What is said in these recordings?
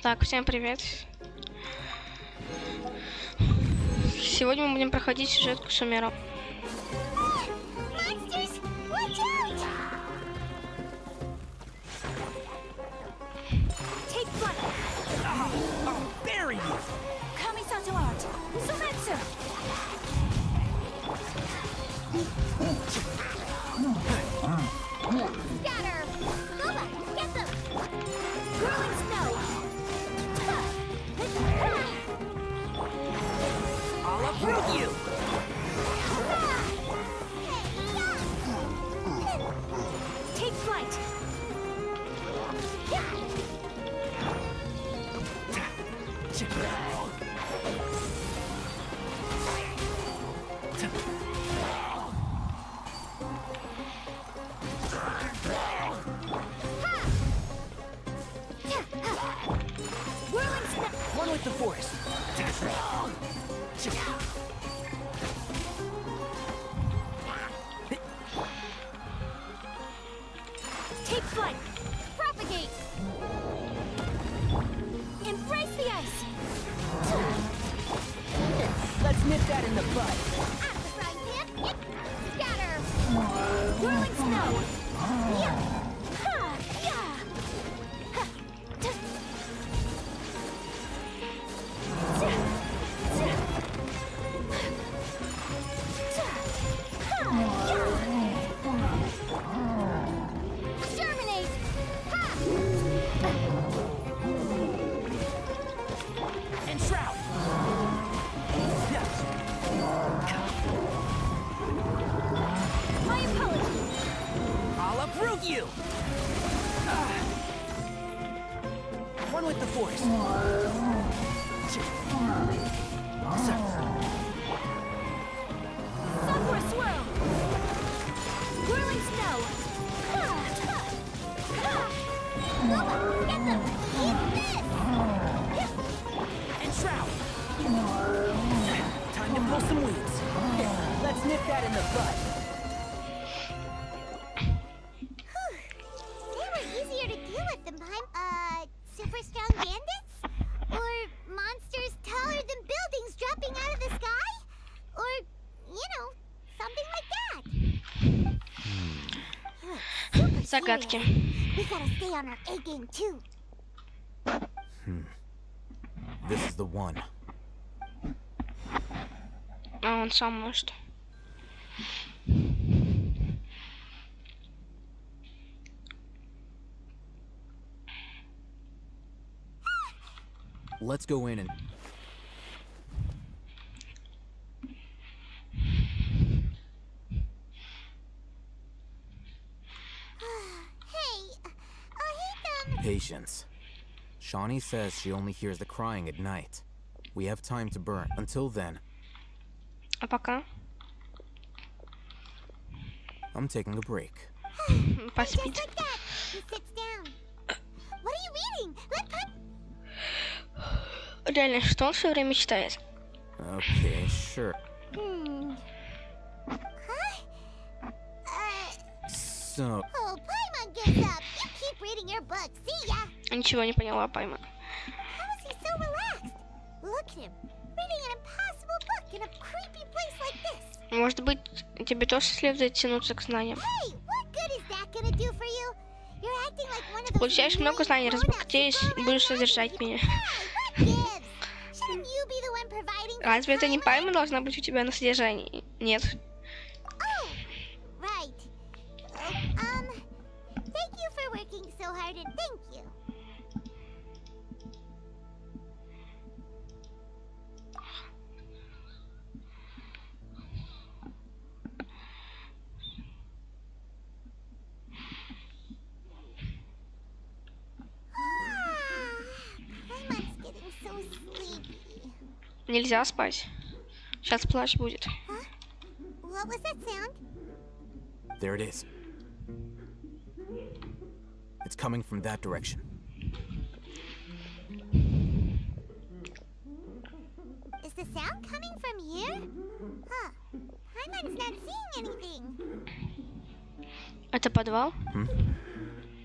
Так, всем привет. Сегодня мы будем проходить сюжетку Сумеру. Загадки. This is the one. А он сам может. Let's go in and... Patience. Shawnee says she only hears the crying at night. We have time to burn. Until then, А пока? I'm taking a break. Поспит. Реально, что он все время читает? Okay, sure. So... Ничего не поняла, Пайма. Может быть, тебе тоже следует тянуться к знаниям. Получаешь много знаний, разбогатеешь и будешь содержать меня. Разве это не Пайма должна быть у тебя на содержании? Нет. Нельзя спать. Сейчас плач будет. There it is. It's coming from that direction. Is the sound coming from here? Huh. Paimon's not seeing anything. Это подвал?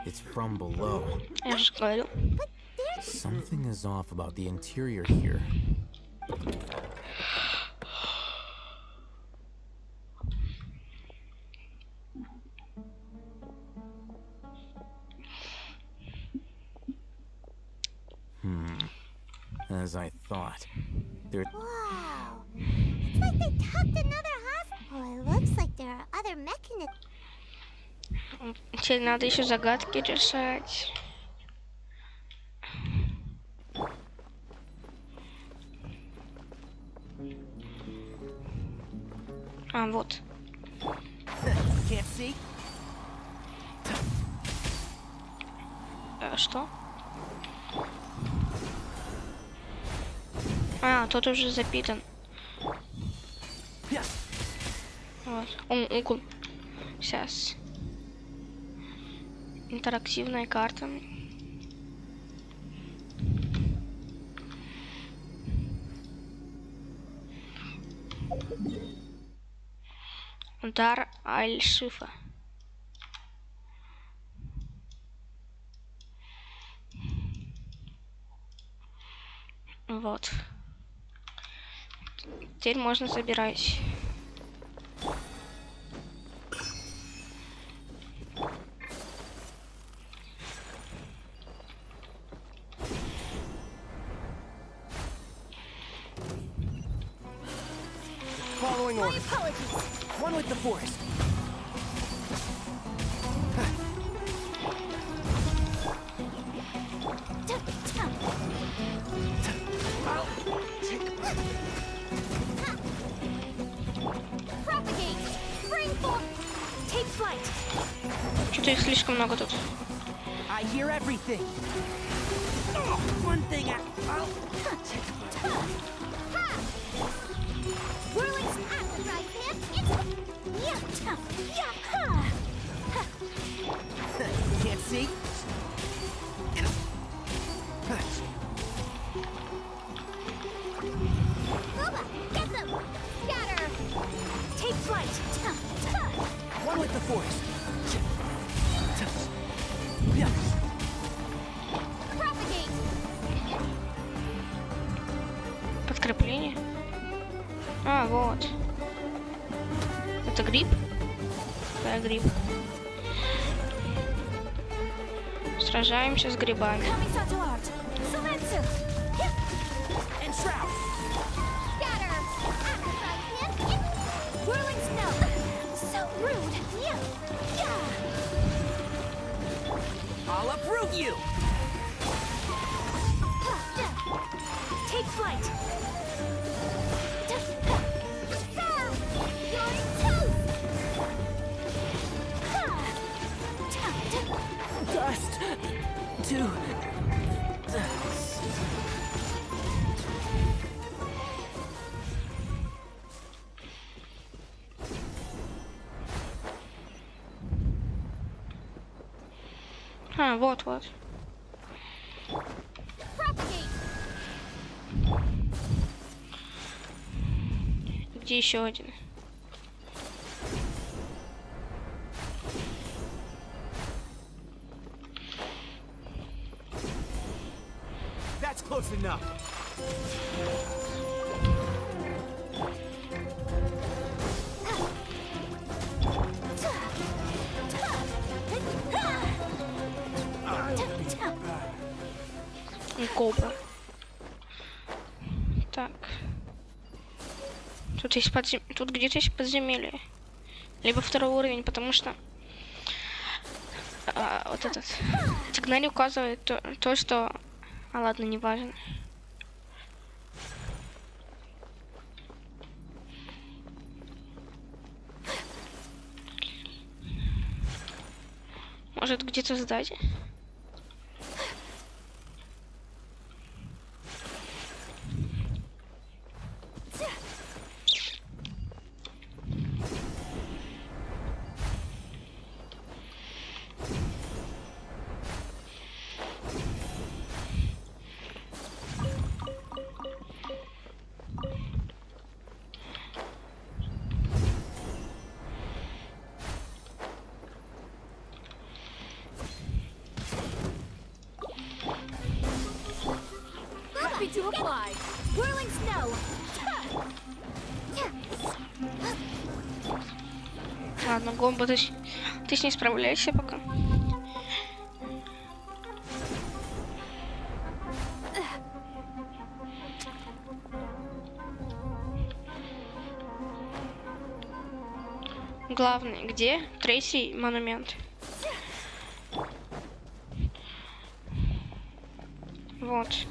It's from below. Я же говорю. But there's Something is off about the interior here. As I thought. There. wow. It's like they tucked another hospital. Oh, it looks like there are other mechanisms. Теперь надо еще загадки решать. А, вот. Can't see? Что? А, тот уже запитан. Yeah. Вот. Угол. Сейчас. Интерактивная карта. Удар Аль-Шифа. Вот. Теперь можно забирать. Following My orders. apologies. One with the forest. Propagate. Spring for. Take flight. Что-то их слишком много тут. I hear everything. Oh, one thing I... Whirling acid right hand. It's. Can't see? Booba, get them. Scatter. Take flight. One with the forest. Propagate. Подкрепление. А, вот. Это гриб? Да, гриб. Сражаемся с грибами. Kamisato art. Sumetsu. And shroud. Scatter. Acid right hand. Whirling snow. So rude. I'll uproot you. Take flight. You're toast. Dust. To... А, вот. Propagate. Где еще один? That's close enough. Кобра. Так. Тут есть Тут где-то есть подземелье. Либо второй уровень, потому что вот этот сигнал указывает то, что... А ладно, не важно. Может, где-то сзади? fly. Whirling snow. Ладно, Гомба, ты с ней справляйся пока. Главный, где? Третий монумент. Вот.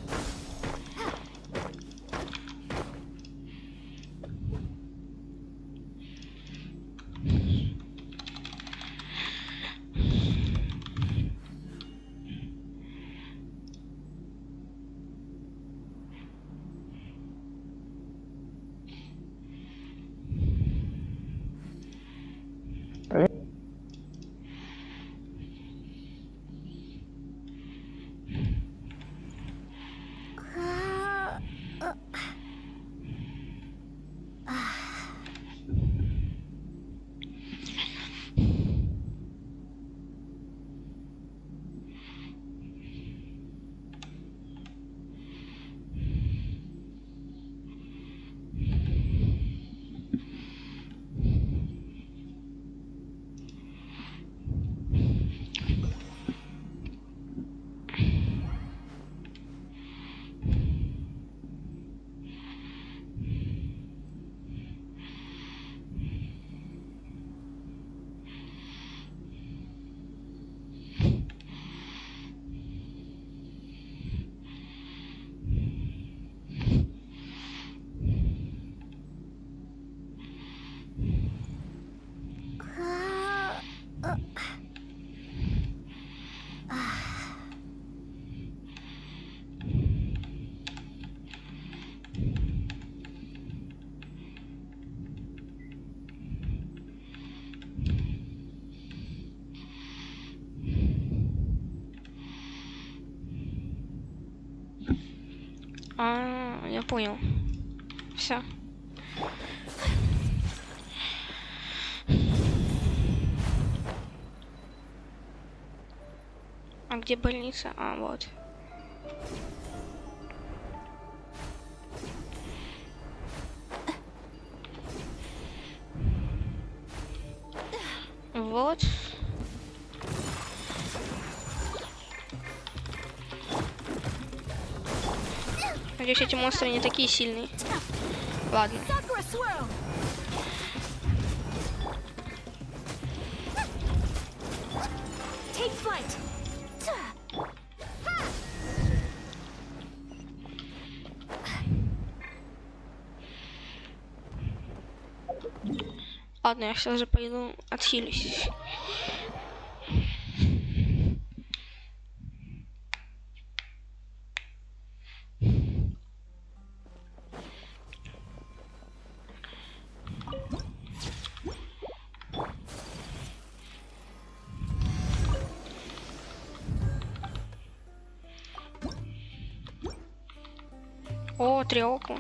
Я понял. Все. А где больница? А, вот. Вот. Надеюсь, эти монстры не такие сильные. Ладно. Ладно, я сейчас же пойду отхилюсь. О, трёху.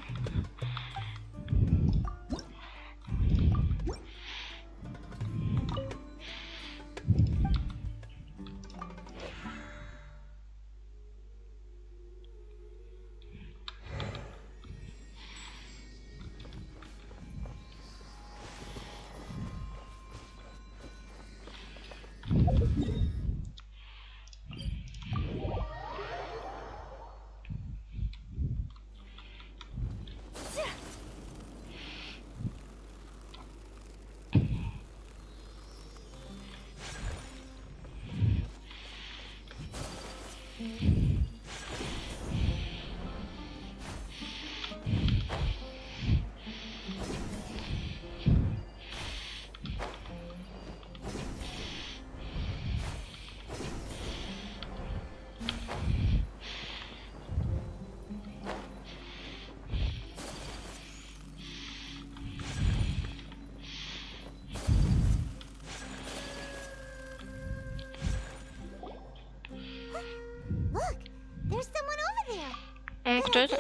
Кто это?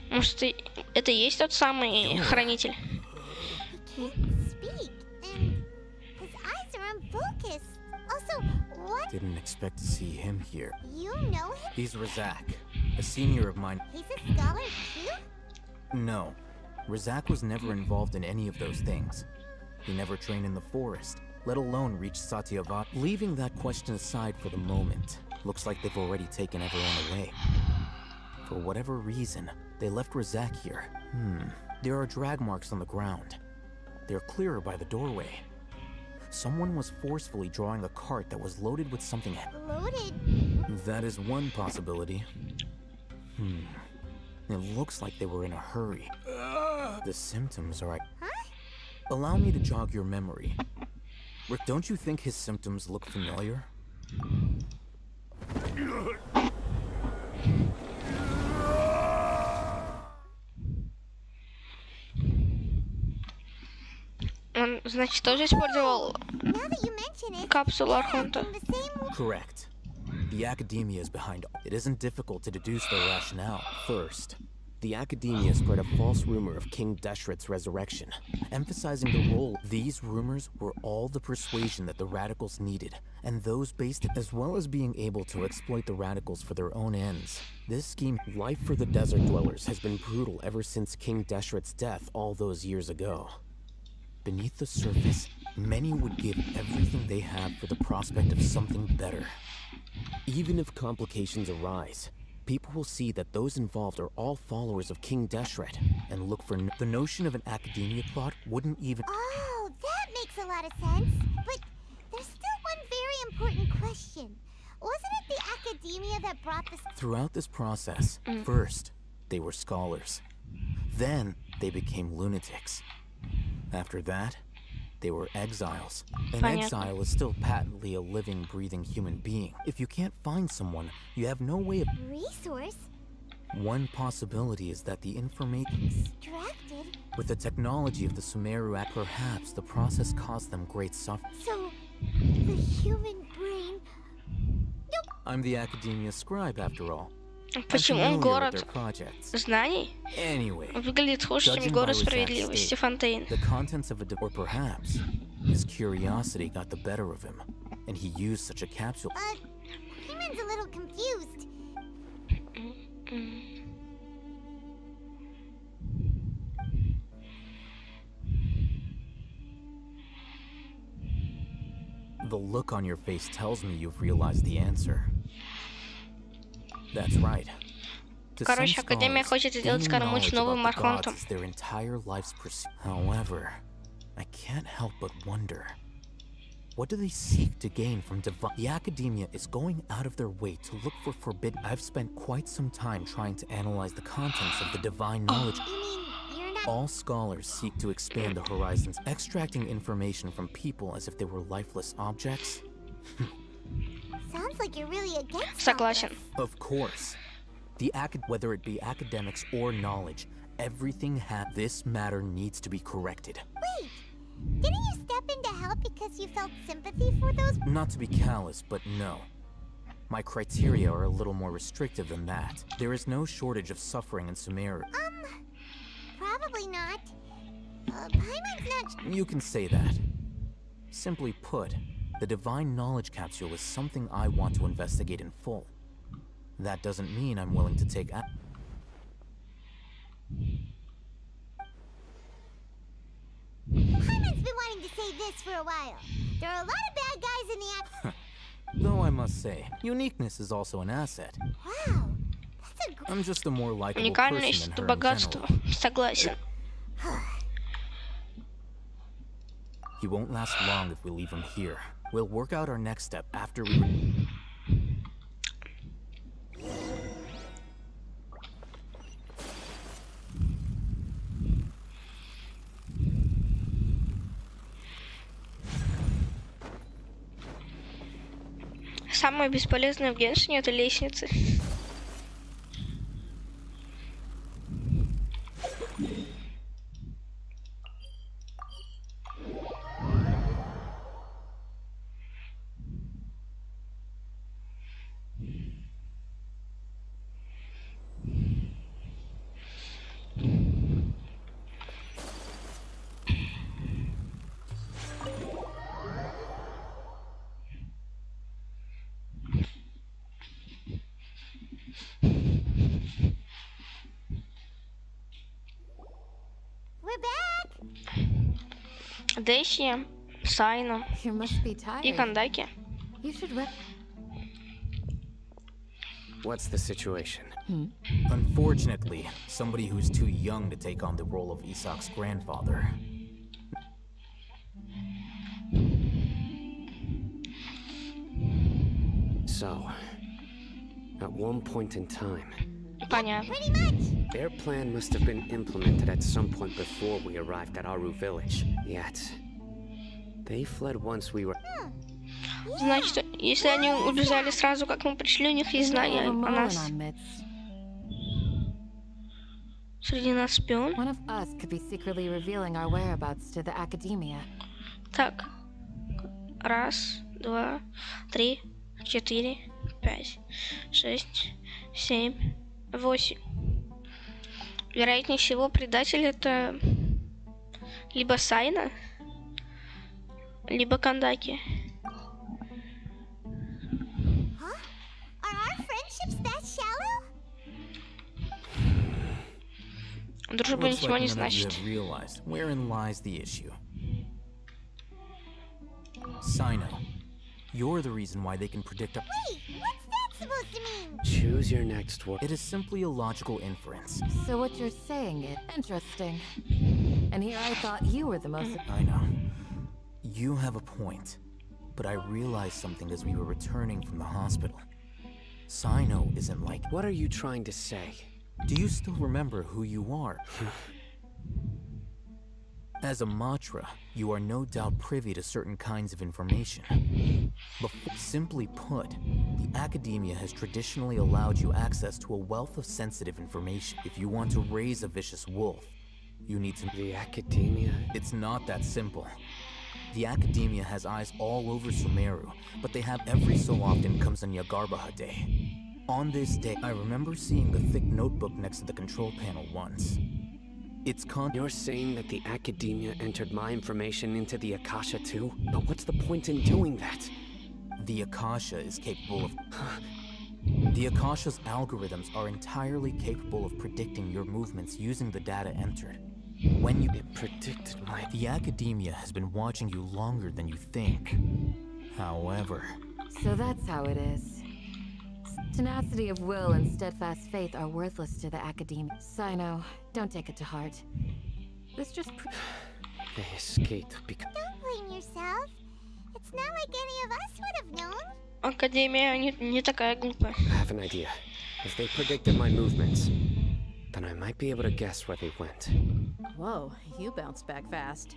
Может, это и есть тот самый хранитель? Didn't expect to see him here. You know him? He's Razak, a senior of mine. He's a scholar too? No, Razak was never involved in any of those things. He never trained in the forest, let alone reach Satyavat. Leaving that question aside for the moment, looks like they've already taken everyone away. For whatever reason, they left Razak here. There are drag marks on the ground. They're clearer by the doorway. Someone was forcefully drawing a cart that was loaded with something. Loaded? That is one possibility. It looks like they were in a hurry. The symptoms are... Huh? Allow me to jog your memory. Rick, don't you think his symptoms look familiar? Он, значит, тоже использовал Now that you mention it, капсулу yeah, Архонта. in the same Correct. The academia is behind. It isn't difficult to deduce their rationale. First, the academia spread a false rumor of King Deshret's resurrection, emphasizing the role. These rumors were all the persuasion that the radicals needed, and those based as well as being able to exploit the radicals for their own ends. This scheme, life for the desert dwellers, has been brutal ever since King Deshret's death all those years ago. Beneath the surface, many would give everything they have for the prospect of something better. Even if complications arise, people will see that those involved are all followers of King Deshret and look for the notion of an academia plot wouldn't even... Oh, that makes a lot of sense. But there's still one very important question. Wasn't it the academia that brought this... Throughout this process, first, they were scholars. Then, they became lunatics. After that, they were exiles. An Понятно. exile is still patently a living, breathing human being. If you can't find someone, you have no way of... Resource? One possibility is that the information... Extracted? With the technology of the Sumerian, perhaps the process caused them great suffering. So, the human brain... Nope. I'm the academia scribe, after all. Почему I'm familiar with город their projects. знаний Anyway, выглядит хуже, чем judging by город Razak's справедливости, state, Фонтейн? the contents of or perhaps his curiosity got the better of him, and he used such a capsule. But Hyman's a little confused. The look on your face tells me you've realized the answer. That's right. To some Короче, Академия scholars, хочет сделать gaining Скоромуч knowledge новым about the gods Архонтом. is their entire life's pursuit. However, I can't help but wonder, what do they seek to gain from divine? The academia is going out of their way to look for forbidden. I've spent quite some time trying to analyze the contents of the divine knowledge. You mean you're not... All scholars seek to expand the horizons, extracting information from people as if they were lifeless objects. Sounds like you're really against Согласен. Of course. Whether it be academics or knowledge, everything this matter needs to be corrected. Wait, didn't you step in to help because you felt sympathy for those... Not to be callous, but no. My criteria are a little more restrictive than that. There is no shortage of suffering in Sumerian. Probably not. Paimon's not... You can say that. Simply put, the divine knowledge capsule is something I want to investigate in full. That doesn't mean I'm willing to take Paimon's been wanting to say this for a while. There are a lot of bad guys in the Though I must say, uniqueness is also an asset. Wow, that's a great... I'm just a more likable Уникальность person — это than her in богатство. general. Согласен. He won't last long if we leave him here. We'll work out our next step after we... Самое бесполезное в Геншине — это лестницы. Дэши, Сайну You must be и tired. Кандаки. You should rest. What's the situation? Unfortunately, somebody who's too young to take on the role of Isak's grandfather. So, at one point in time, Понятно. Pretty much. their plan must have been implemented at some point before we arrived at Aru village. Yet, they fled once we were... Значит, если они убежали сразу, как мы пришли, у них есть знания о нас. Среди нас шпион. One of us could be secretly revealing our whereabouts to the academia. Так. Раз, два, три, 4, 5, 6, 7, 8. Вероятнее всего, предатель это либо Сайна, либо Кандаки. Huh? Are our friendships that shallow? Дружба Looks ничего like не none of you значит. have realized wherein lies the issue. Sino, you're the reason why they can predict a... Wait, what's that supposed to mean? Choose your next word. It is simply a logical inference. So what you're saying is interesting. And here I thought you were the most... I know. You have a point. But I realized something as we were returning from the hospital. Sino isn't like... What are you trying to say? Do you still remember who you are? As a Matra, you are no doubt privy to certain kinds of information. But simply put, the academia has traditionally allowed you access to a wealth of sensitive information. If you want to raise a vicious wolf, you need to... The academia? It's not that simple. The academia has eyes all over Sumeru, but they have every so often comes on Yagarbaha Day. On this day, I remember seeing a thick notebook next to the control panel once. You're saying that the academia entered my information into the Akasha too? But what's the point in doing that? The Akasha is capable of... The Akasha's algorithms are entirely capable of predicting your movements using the data entered. When you... It predicted my... The academia has been watching you longer than you think. However... So that's how it is. Tenacity of will and steadfast faith are worthless to the academia. Sino, don't take it to heart. This just... They escaped because... Don't blame yourself. It's not like any of us would have known. Академия не такая глупая. I have an idea. If they predicted my movements, then I might be able to guess where they went. Whoa, you bounced back fast.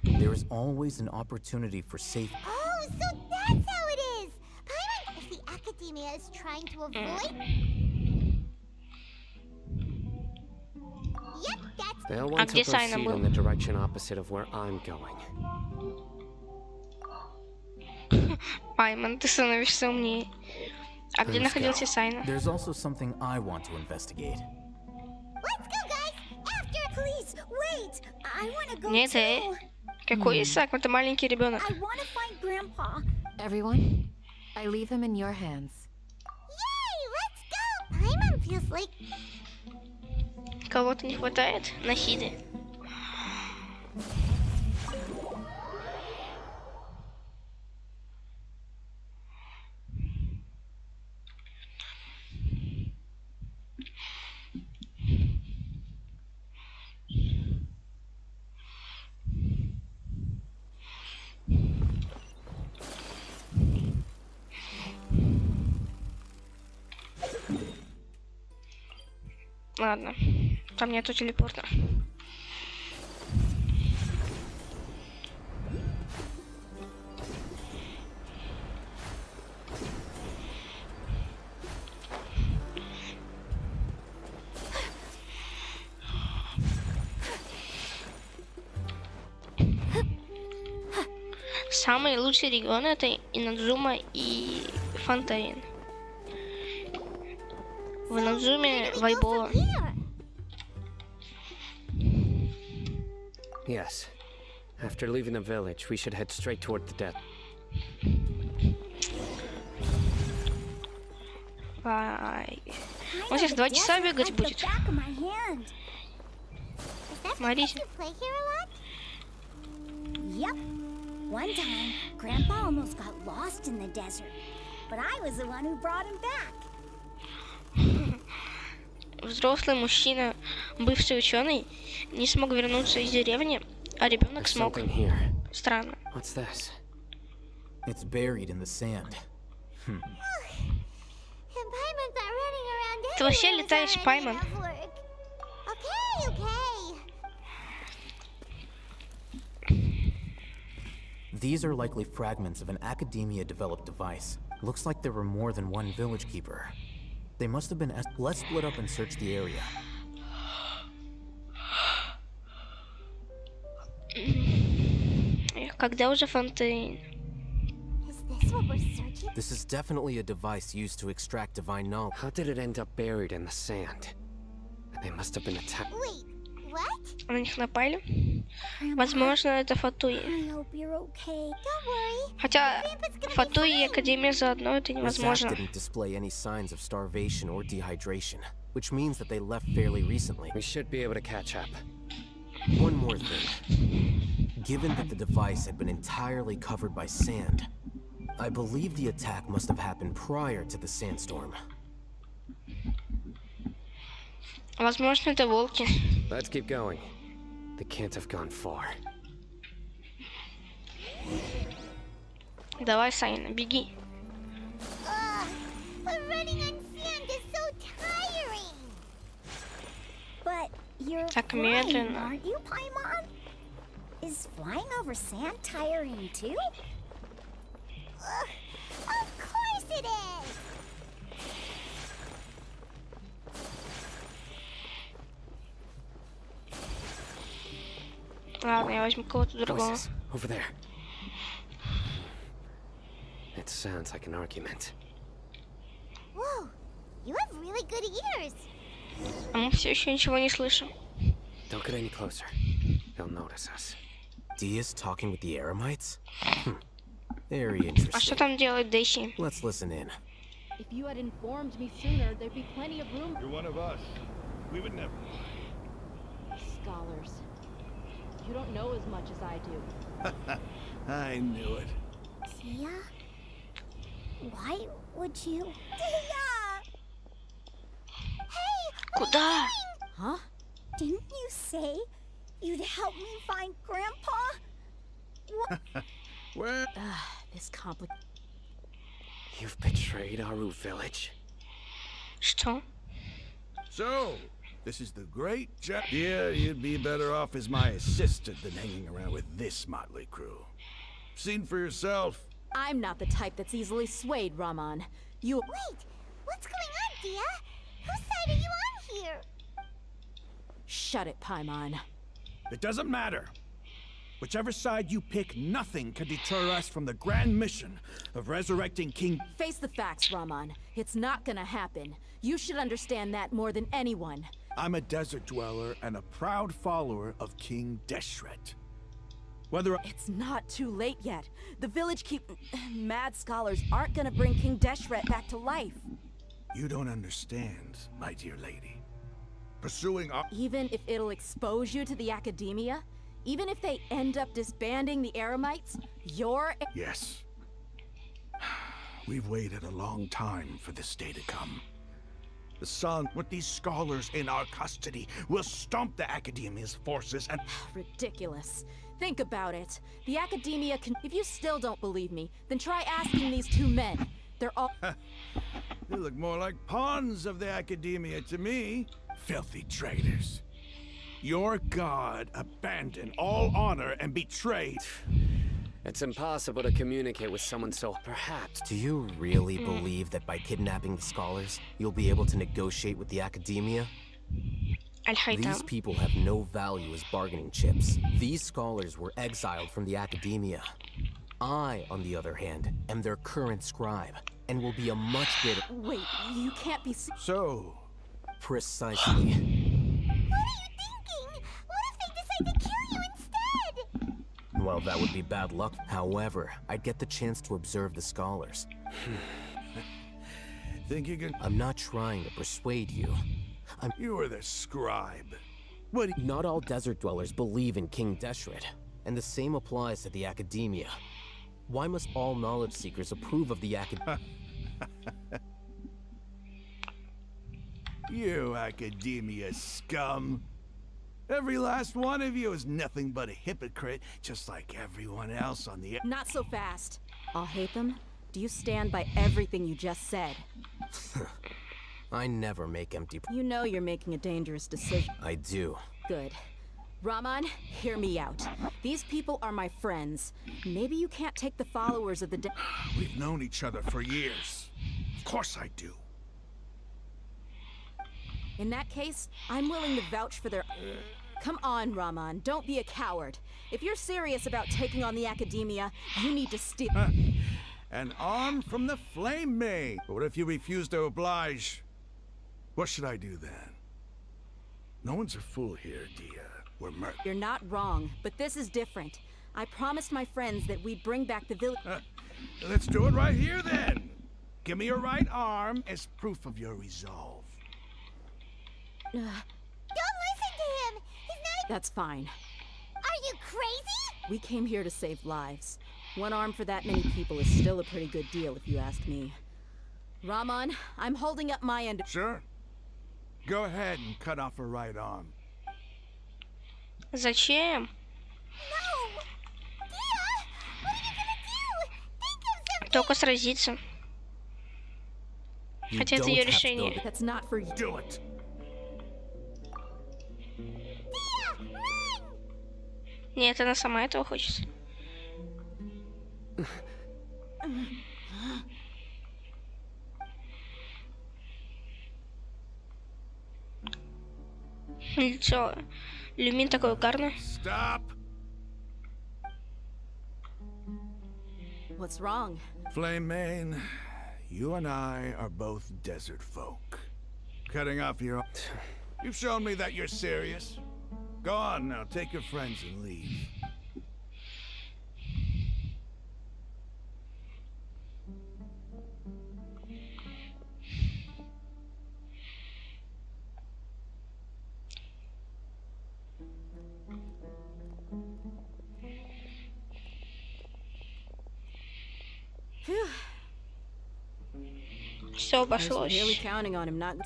There is always an opportunity for safe... Oh, so that's how it is. Paimon, if the academia is trying to avoid... Yep, that's... They'll want to где Сайна proceed был? in the direction opposite of where I'm going. Пайман, ты становишься умнее. А где Let's находился go. Сайна? There's also something I want to investigate. Let's go, guys! After... Please, wait! I want to go Нет, too. Какой Исаак? Это маленький ребенок. I want to find Grandpa. Everyone, I leave him in your hands. Yay, let's go! Paimon feels like... Кого-то не хватает? Нахиды. Ладно, там нету телепорта. Самый лучший регион это Инадзума и Фонтейн. В Инадзуме вайбово. Yes. After leaving the village, we should head straight toward the death. Он сейчас 2 часа бегать будет. Is that Смотрите. because you play here a lot? Yep. One time, Grandpa almost got lost in the desert, but I was the one who brought him back. Взрослый мужчина, бывший ученый, не смог вернуться из деревни, а ребенок There's смог. something here. Странно. What's this? It's buried in the sand. And Paimon's not running around Ты вообще everywhere летаешь, without Паймон. enough work. Okay. These are likely fragments of an academia-developed device. Looks like there were more than one village keeper. They must have been. Let's split up and search the area. Когда уже Фонтейн? Is this what we're searching? This is definitely a device used to extract divine knowledge. How did it end up buried in the sand? They must have been attacked. Wait, what? На них напали? Возможно, это Фатуи. I hope you're okay. Don't worry. Хотя Фатуи и Академия заодно, это Zach невозможно. didn't display any signs of starvation or dehydration, which means that they left fairly recently. We should be able to catch up. One more thing. Given that the device had been entirely covered by sand, I believe the attack must have happened prior to the sandstorm. Возможно, это волки. Let's keep going. They can't have gone far. Давай, Сайна, беги. But running on sand is so tiring. But you're Так flying, медленно. aren't you, Paimon? Is flying over sand tiring too? Of course it is. Ладно, я возьму кого-то другого. Voices. Over there. It sounds like an argument. Whoa, you have really good ears. А мы все еще ничего не слышим. Don't get any closer. They'll notice us. Dia's talking with the Eremites? Very А что interesting. там делает Дэйси? Let's listen in. If you had informed me sooner, there'd be plenty of room. You're one of us. We would never. Scholars. You don't know as much as I do. I knew it. Tia? Why would you? Tia! Куда? Huh? Didn't you say you'd help me find Grandpa? Well, This complicated. You've betrayed Aru village. Что? so, this is the great Yeah, you'd be better off as my assistant than hanging around with this motley crew. Seen for yourself. I'm not the type that's easily swayed, Raman. You. Wait, what's going on, Dia? Whose side are you on here? Shut it, Paimon. It doesn't matter. Whichever side you pick, nothing can deter us from the grand mission of resurrecting King. Face the facts, Raman. It's not gonna happen. You should understand that more than anyone. I'm a desert dweller and a proud follower of King Deshret. Whether It's not too late yet. The village mad scholars aren't gonna bring King Deshret back to life. you don't understand, my dear lady. Pursuing our Even if it'll expose you to the academia, even if they end up disbanding the Eremites, you're. Yes. We've waited a long time for this day to come. The sun, with these scholars in our custody, will stomp the Academia's forces and... Ridiculous. Think about it. The academia can. If you still don't believe me, then try asking these two men. They're all. They look more like pawns of the Academia to me. Filthy traitors. Your god abandoned all honor and betrayed. It's impossible to communicate with someone so perhaps. Do you really believe that by kidnapping the scholars, you'll be able to negotiate with the academia? Аль-Хайтам. These people have no value as bargaining chips. These scholars were exiled from the academia. I, on the other hand, am their current scribe, and will be a much greater... Wait, you can't be. So, Precisely. What are you thinking? What if they decide to kill you instead? Well, that would be bad luck. However, I'd get the chance to observe the scholars. think you can... I'm not trying to persuade you. You are the scribe. What... Not all desert dwellers believe in King Deshret, And the same applies to the academia. Why must all knowledge seekers approve of the academia? You academia scum. Every last one of you is nothing but a hypocrite, just like everyone else on the... Not so fast. I'll hate them. Do you stand by everything you just said? I never make empty... You know you're making a dangerous decision. I do. Good. Raman, hear me out. These people are my friends. Maybe you can't take the followers of the We've known each other for years. Of course I do. In that case, I'm willing to vouch for their... Come on, Raman, don't be a coward. If you're serious about taking on the academia, you need to steal... An arm from the flame maid. But what if you refuse to oblige? What should I do then? No one's a fool here, Dia. We're You're not wrong, but this is different. I promised my friends that we'd bring back the village... Let's do it right here, then. Give me your right arm as proof of your resolve. Don't listen to him! He's not... That's fine. Are you crazy? We came here to save lives. One arm for that many people is still a pretty good deal, if you ask me. Raman, I'm holding up my end... Sure. Go ahead and cut off her right arm. Зачем? No! Dia! What are you gonna do? Think of something! Только сразиться. You Хотя это don't ее have to решение. go- That's not for you. Do it! Dia! Run! Нет, она сама этого хочет. Лицо. Люмин такой угарный. Stop! What's wrong? Flame Main, you and I are both desert folk. Cutting off your... You've shown me that you're serious. Go on now, take your friends and leave. Phew. Все I was обошлось. really counting on him not...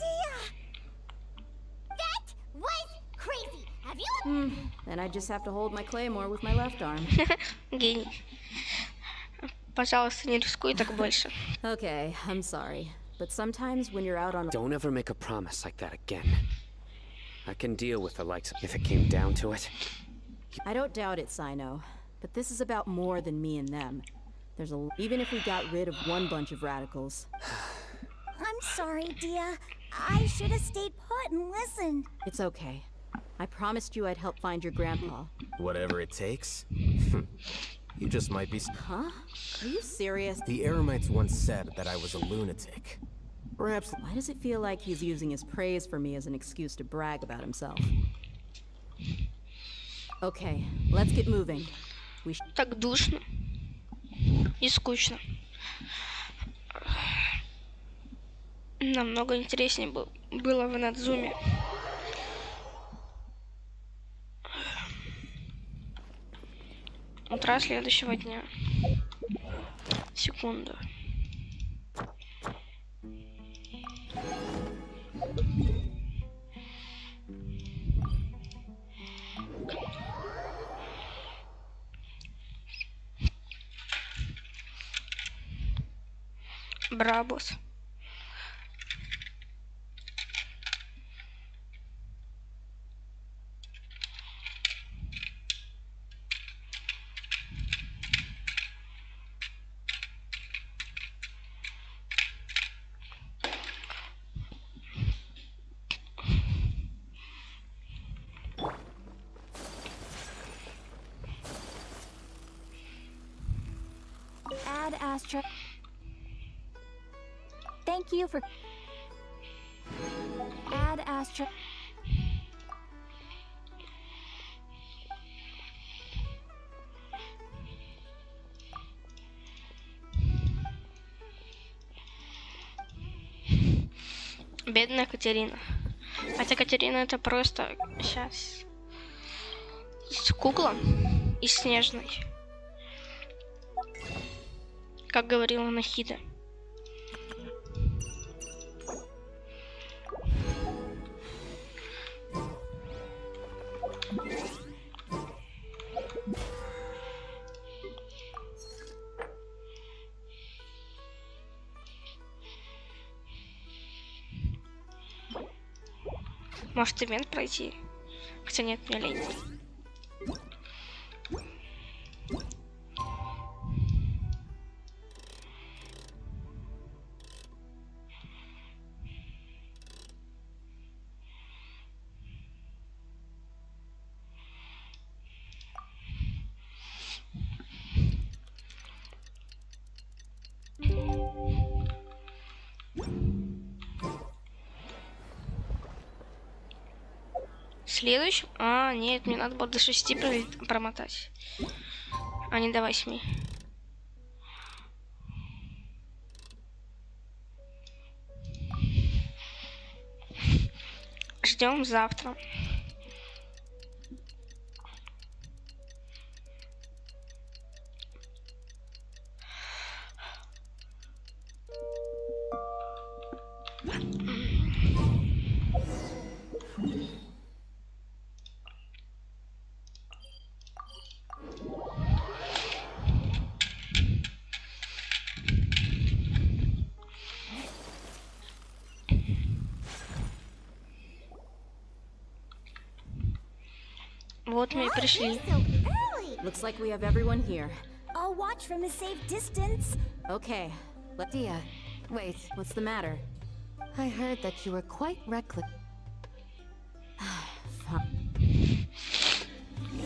That was crazy! Have you... Then I just have to hold my claymore with my left arm. Гений. Пожалуйста, не рискуй так больше. Okay, I'm sorry. But sometimes when you're out on... Don't ever make a promise like that again. I can deal with the likes if it came down to it. I don't doubt it, Sino. But this is about more than me and them. There's a... Even if we got rid of one bunch of radicals. I'm sorry, Dia. I should have stayed put and listened. It's okay. I promised you I'd help find your grandpa. Whatever it takes? You just might be... Huh? Are you serious? The Eremites once said that I was a lunatic. Perhaps... Why does it feel like he's using his praise for me as an excuse to brag about himself? Okay, let's get moving. We Так душно. И скучно. Намного интереснее было в Надзуме. Утро следующего дня. Секунду. Брабус. Ad Astra. Thank you for... Ad Astra. Бедная Катерина. Хотя Катерина это просто сейчас кукла и снежной. Как говорила Нахида. Может, ивент пройти? Хотя нет, мне лень. Следующим? А, нет, мне надо было до 6 промотать, а не до 8. Ждем завтра. Вот мы и пришли. Looks like we have everyone here. I'll watch from a safe distance. Okay, Dia, wait, what's the matter? I heard that you were quite reckless.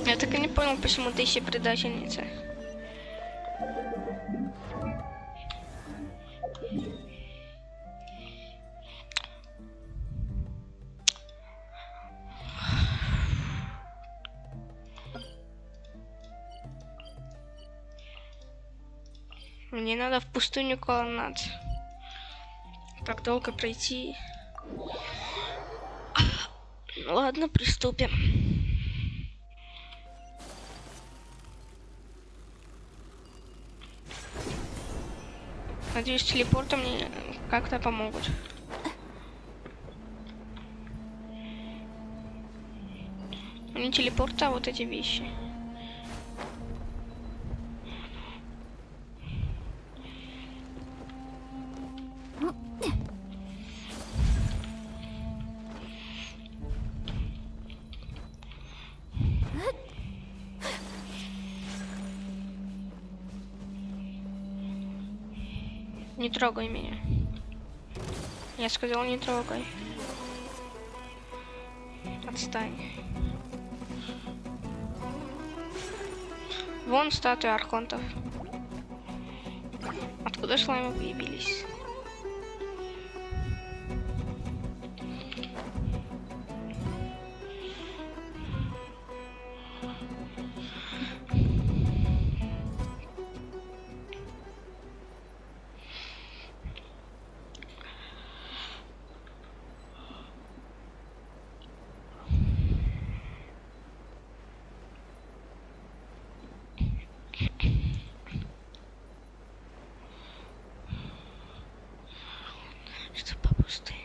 Я так и не понял, почему ты еще предательница. Мне надо в пустыню колоннад. Так долго пройти. Ладно, приступим. Надеюсь, телепорты мне как-то помогут. Не телепорты, а вот эти вещи. Не трогай меня. Я сказал, не трогай. Отстань. Вон статуи архонтов. Откуда шлаймы появились? Что по пустыне?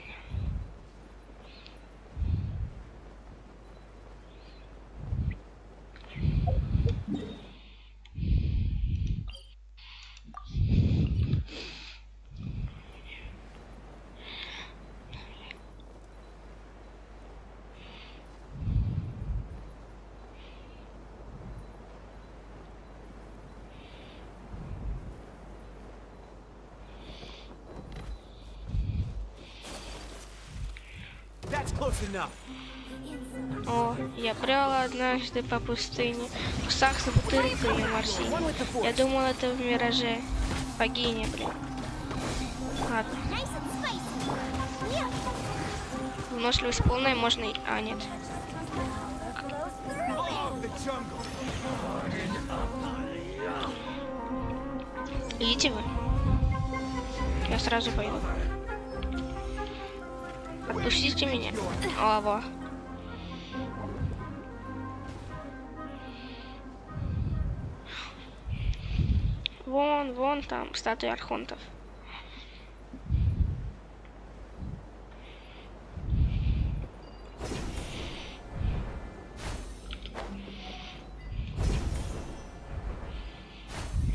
О, я брела однажды по пустыне, в кустах за бутылкой и морси. Я думал, это в мираже. Богиня, блин. Ладно. Выносливость полная, можно и... А, нет. Идите вы. Я сразу пойду. Отпустите меня. Лава. Вон там статуи архонтов.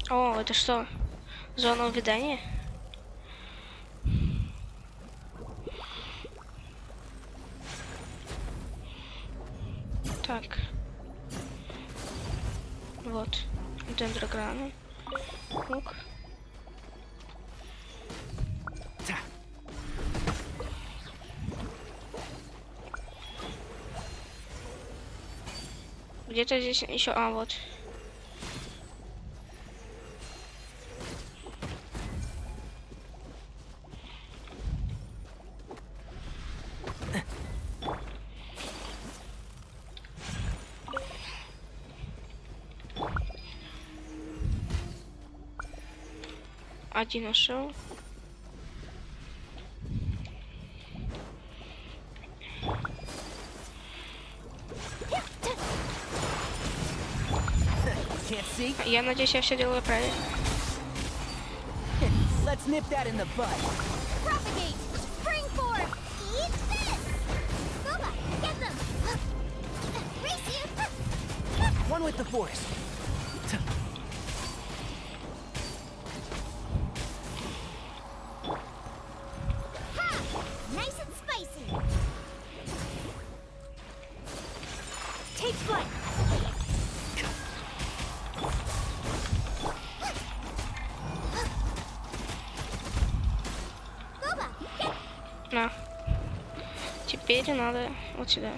О, это что? Зона увядания? Так. Вот. Дендрограны. Лук. Где-то здесь еще... А, вот. Один нашел. Я надеюсь, я все делаю правильно. Let's nip that in the bud. Propagate! Spring forth! Eat this! Boba, get them! Race you! One with the force. Ha! Nice and spicy! Take flight! Boba, get... На. Теперь надо вот сюда.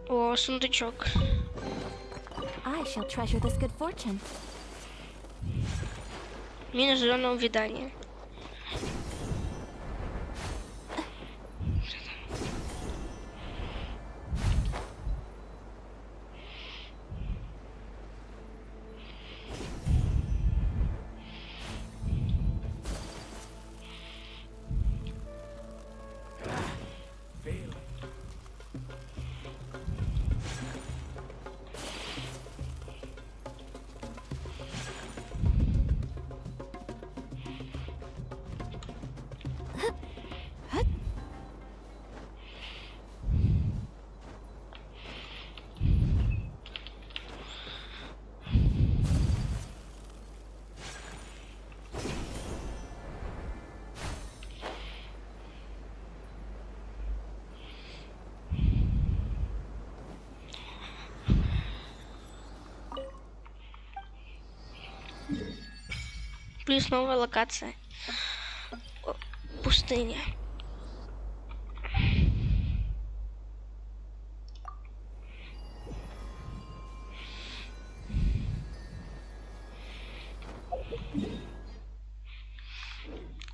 О, сундучок. I shall treasure this good fortune. Минус зона увядания. Плюс новая локация. Пустыня.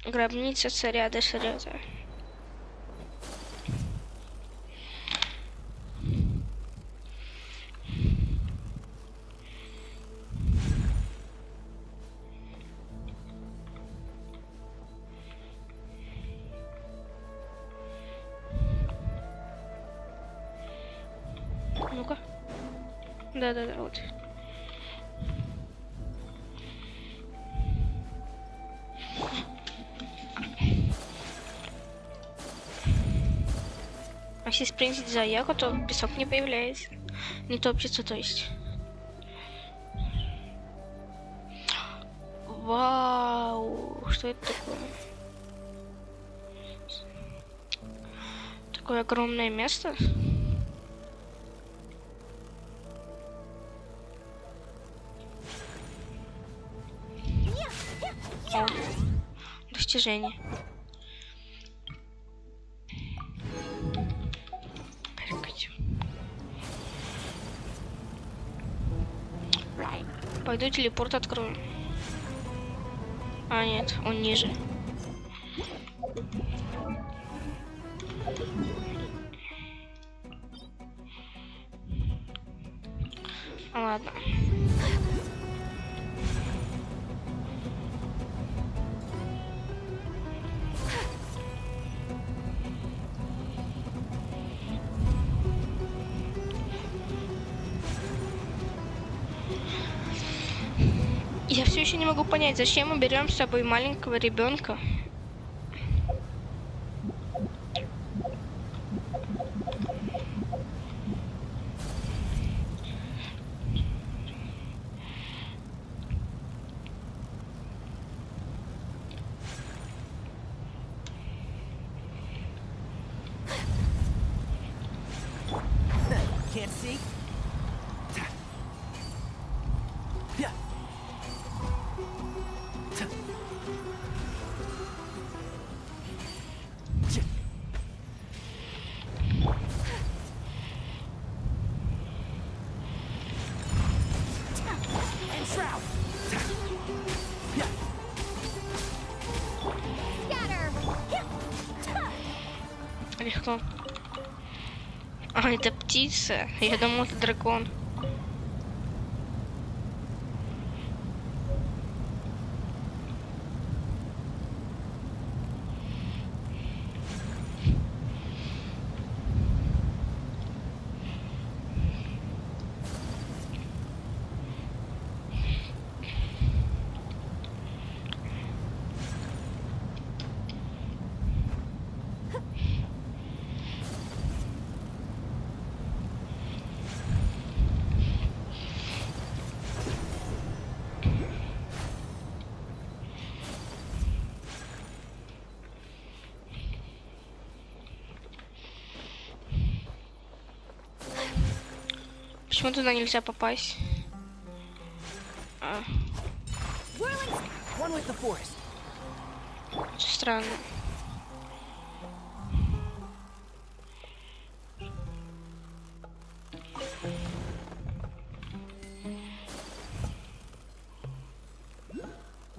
Гробница царя Десерета. Ну-ка. Да-да-да, вот. А если спринтить за яку, то песок не появляется. Не топчется, то есть. Вау! Что это такое? Такое огромное место. О, достижение. Пойду телепорт открою. А, нет, он ниже. Ладно. еще не могу понять, зачем мы берем с собой маленького ребенка. Can't see? Yeah. And shroud. Yeah. Scatter! Легко. А, это птица. Я думал, это дракон. Почему туда нельзя попасть? А, One with the forest. странно.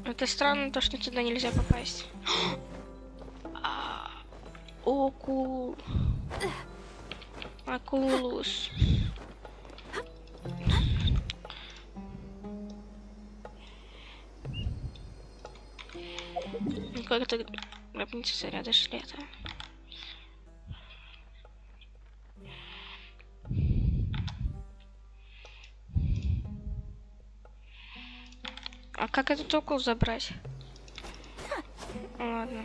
Это странно, то, что туда нельзя попасть. Акулус. Ну как это гробница царя дошли это? А как этот укол забрать? Ладно.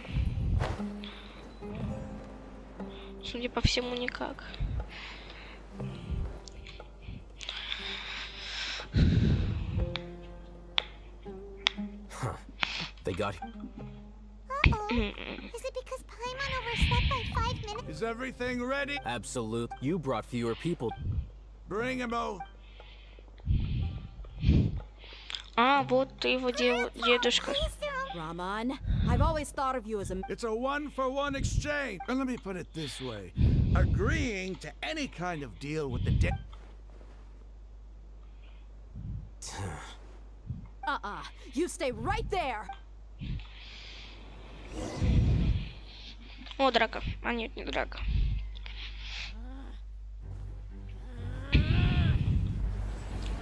Судя по всему, никак. They got Uh-oh. Is it because Paimon overslept by 5 minutes? Is everything ready? absolute. You brought fewer people. Bring him out. А, вот его дедушка. Raman, I've always thought of you as a... It's a one-for-one exchange. And let me put it this way. Agreeing to any kind of deal with the dead. You stay right there! О, драка. А нет, не драка.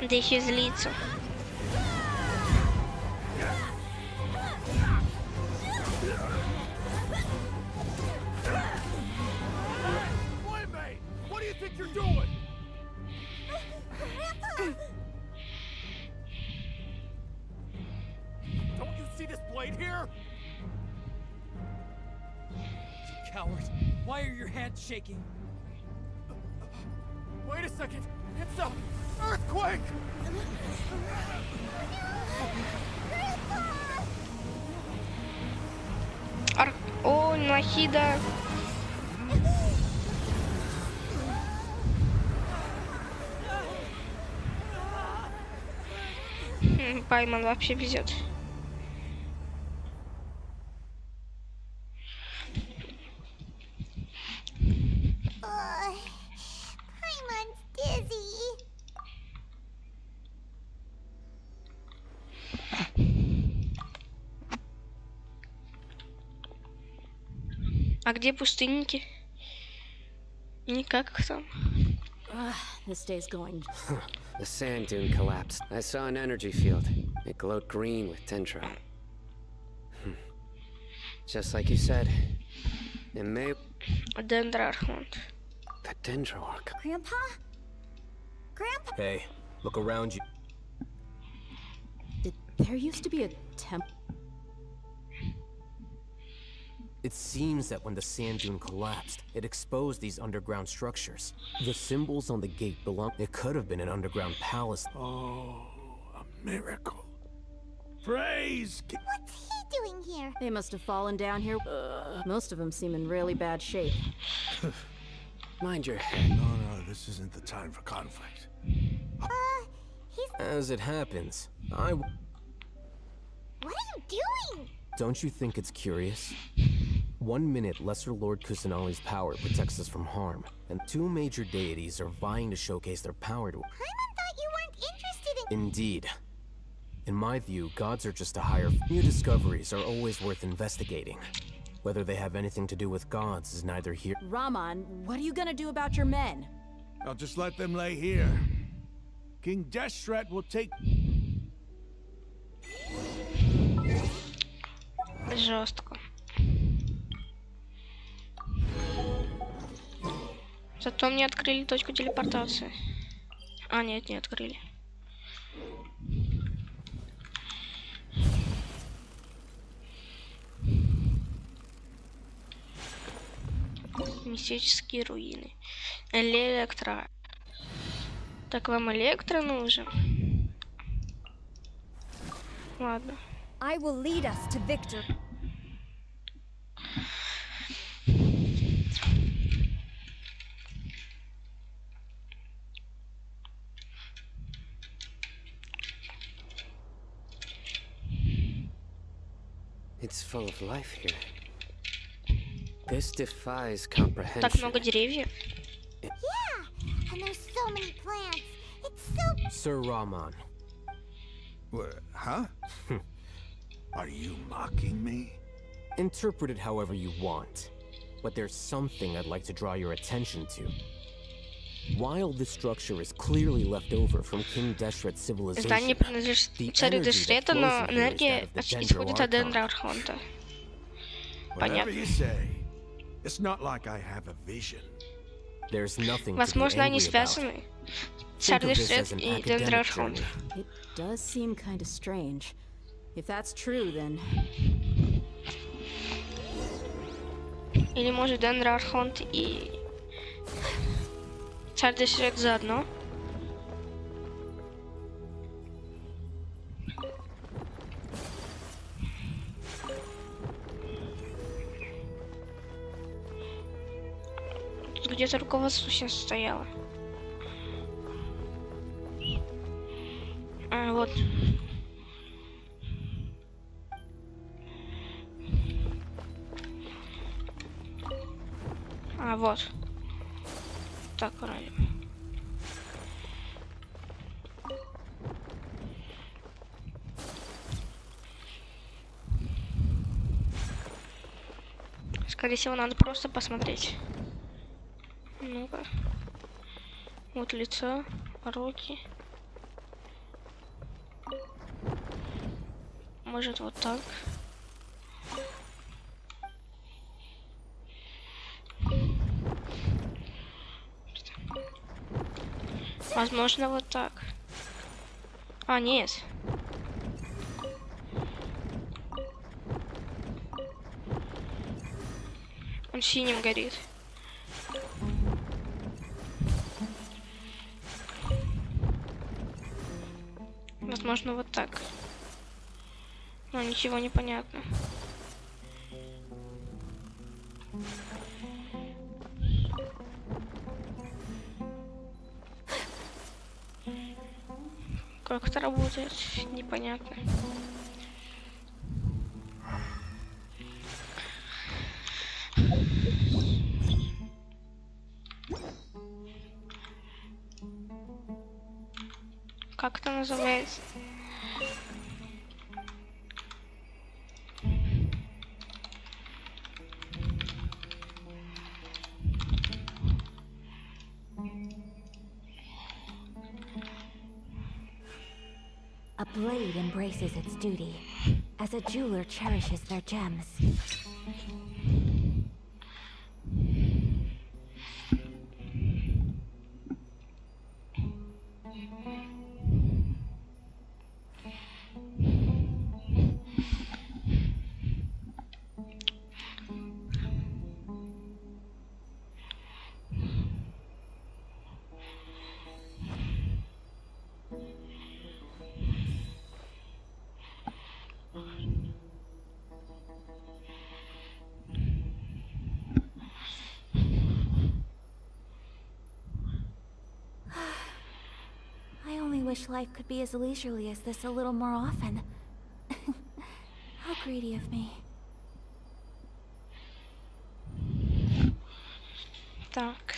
Да еще злится. Playmate, what do you think you're doing? Don't you see this blade here? You coward. Why are your hands shaking? Wait a second. It's a earthquake. О, Нахида. Пайман вообще везет. Paimon's dizzy. А где пустынники? Никак там. This day's going... The sand dune collapsed. I saw an energy field. It glowed green with dendro. Just like you said. It may... Дендрархунд. The dendro arc. Grandpa? Grandpa? Hey, look around you. There used to be a temple. It seems that when the sand dune collapsed, it exposed these underground structures. The symbols on the gate belong. It could have been an underground palace. Oh, a miracle. Praise! What's he doing here? They must have fallen down here. Most of them seem in really bad shape. Mind your head. No, this isn't the time for conflict. He's... As it happens, What are you doing? Don't you think it's curious? 1 minute, Lesser Lord Kusanali's power protects us from harm, and 2 major deities are vying to showcase their power to... Paimon thought you weren't interested in... Indeed. In my view, gods are just a higher... New discoveries are always worth investigating. Whether they have anything to do with gods is neither here... Raman, what are you gonna do about your men? I'll just let them lay here. King Deshret will take... Жестко. Зато мне открыли точку телепортации. А, нет, не открыли. Мистические руины. Электро. Так, вам электро нужен? Ладно. I will lead us to victory. It's full of life here. This defies comprehension. Так много деревьев. Yeah, and there's so many plants. It's so... Sir Raman. What, huh? Are you mocking me? Interpret it however you want. But there's something I'd like to draw your attention to. While this structure is clearly left over from King Deshret's civilization, Здание принадлежит царю Дешрета, но энергия исходит от Дендра Архонта. Whatever Понятно. you say. It's not like I have a vision. there's nothing to be Возможно, они angry about. связаны. Царь Think of this Дешрет as an и Дендра academic Архонт. journey. It does seem kind of strange. If that's true, then... Или может Дендра Архонт и царь Дешрет заодно? Тут где-то руководство сейчас стояло. А, вот. А, вот. Так, правильно. Скорее всего, надо просто посмотреть. Ну-ка. Вот лицо, руки. Может, вот так. Возможно, вот так. А, нет. Он синим горит. Возможно, вот так. Но ничего не понятно. Как это работает, непонятно. Как это называется? A blade embraces its duty, as a jeweler cherishes their gems. wish life could be as leisurely as this a little more often. How greedy of me. Так.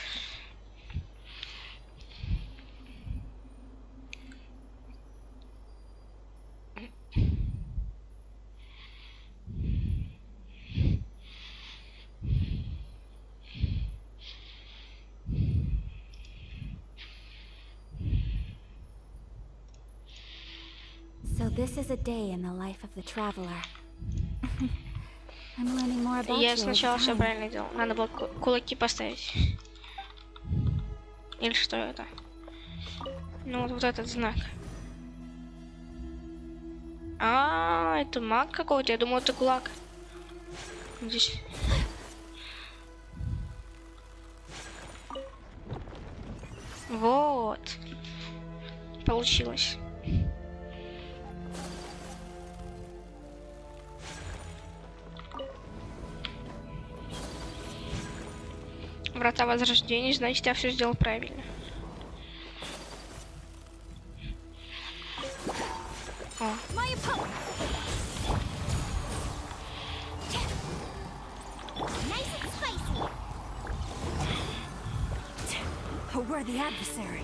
So this is a day in the life of the traveler. I'm learning more about Я you сначала as все time. правильно делал. Надо было кулаки поставить. Или что это? Ну вот этот знак. А, это маг какой-то. Я думал, это кулак. Здесь. Вот. Получилось. Врата возрождения, значит, я все сделал правильно. О. Nice and spicy. A worthy adversary.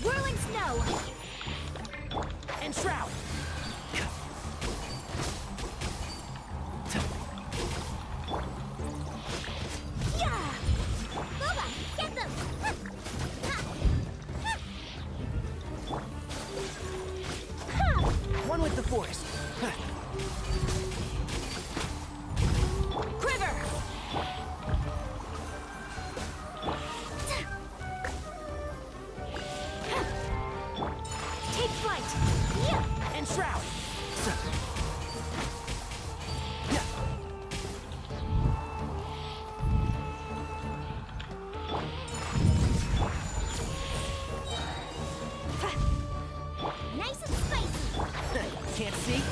Whirling snow. And Shroud. Yeah. Booba, get them. One with the Force. Quiver! Take flight. Yeah. And Shroud. Nice and spicy. Can't see?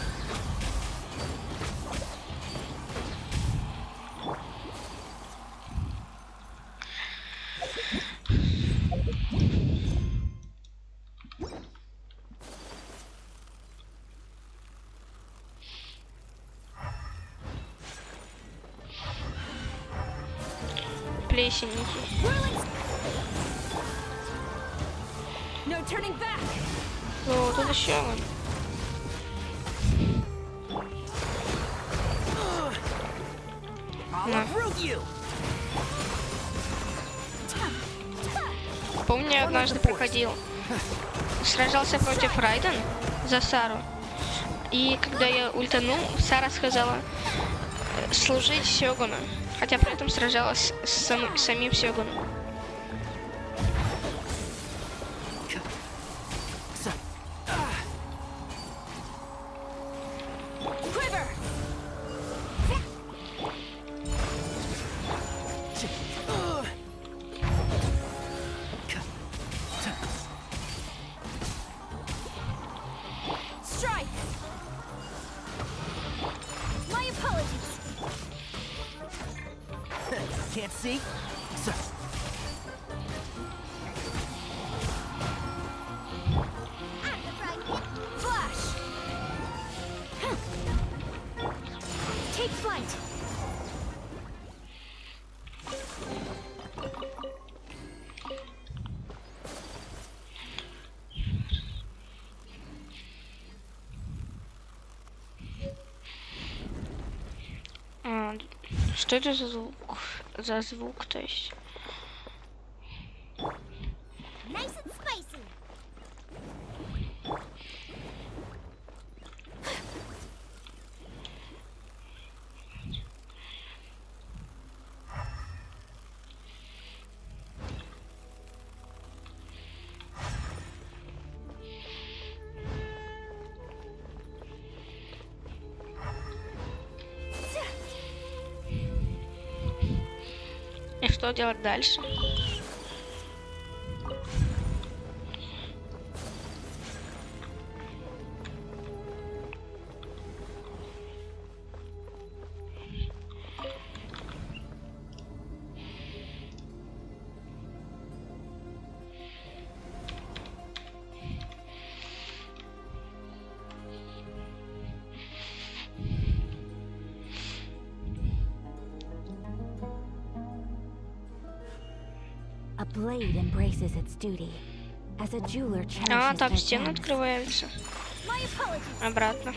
Плесенники. No turning back! О, тут еще он. I'll На. uproot you! Помню, я однажды проходил. Сражался против Райден за Сару. И когда я ультанул, Сара сказала служить Сёгуну. Хотя при этом сражалась с самим Сёгуном. Quiver! Strike. My apologies. Can't see? So, Out of the frying pan. Flash. Take flight. А, что это за звук? За звук, то есть. Nice and spicy. И что делать дальше? blade embraces its duty. As a jeweler А, cherishes там their стены gems. открываются. My apologies. Обратно.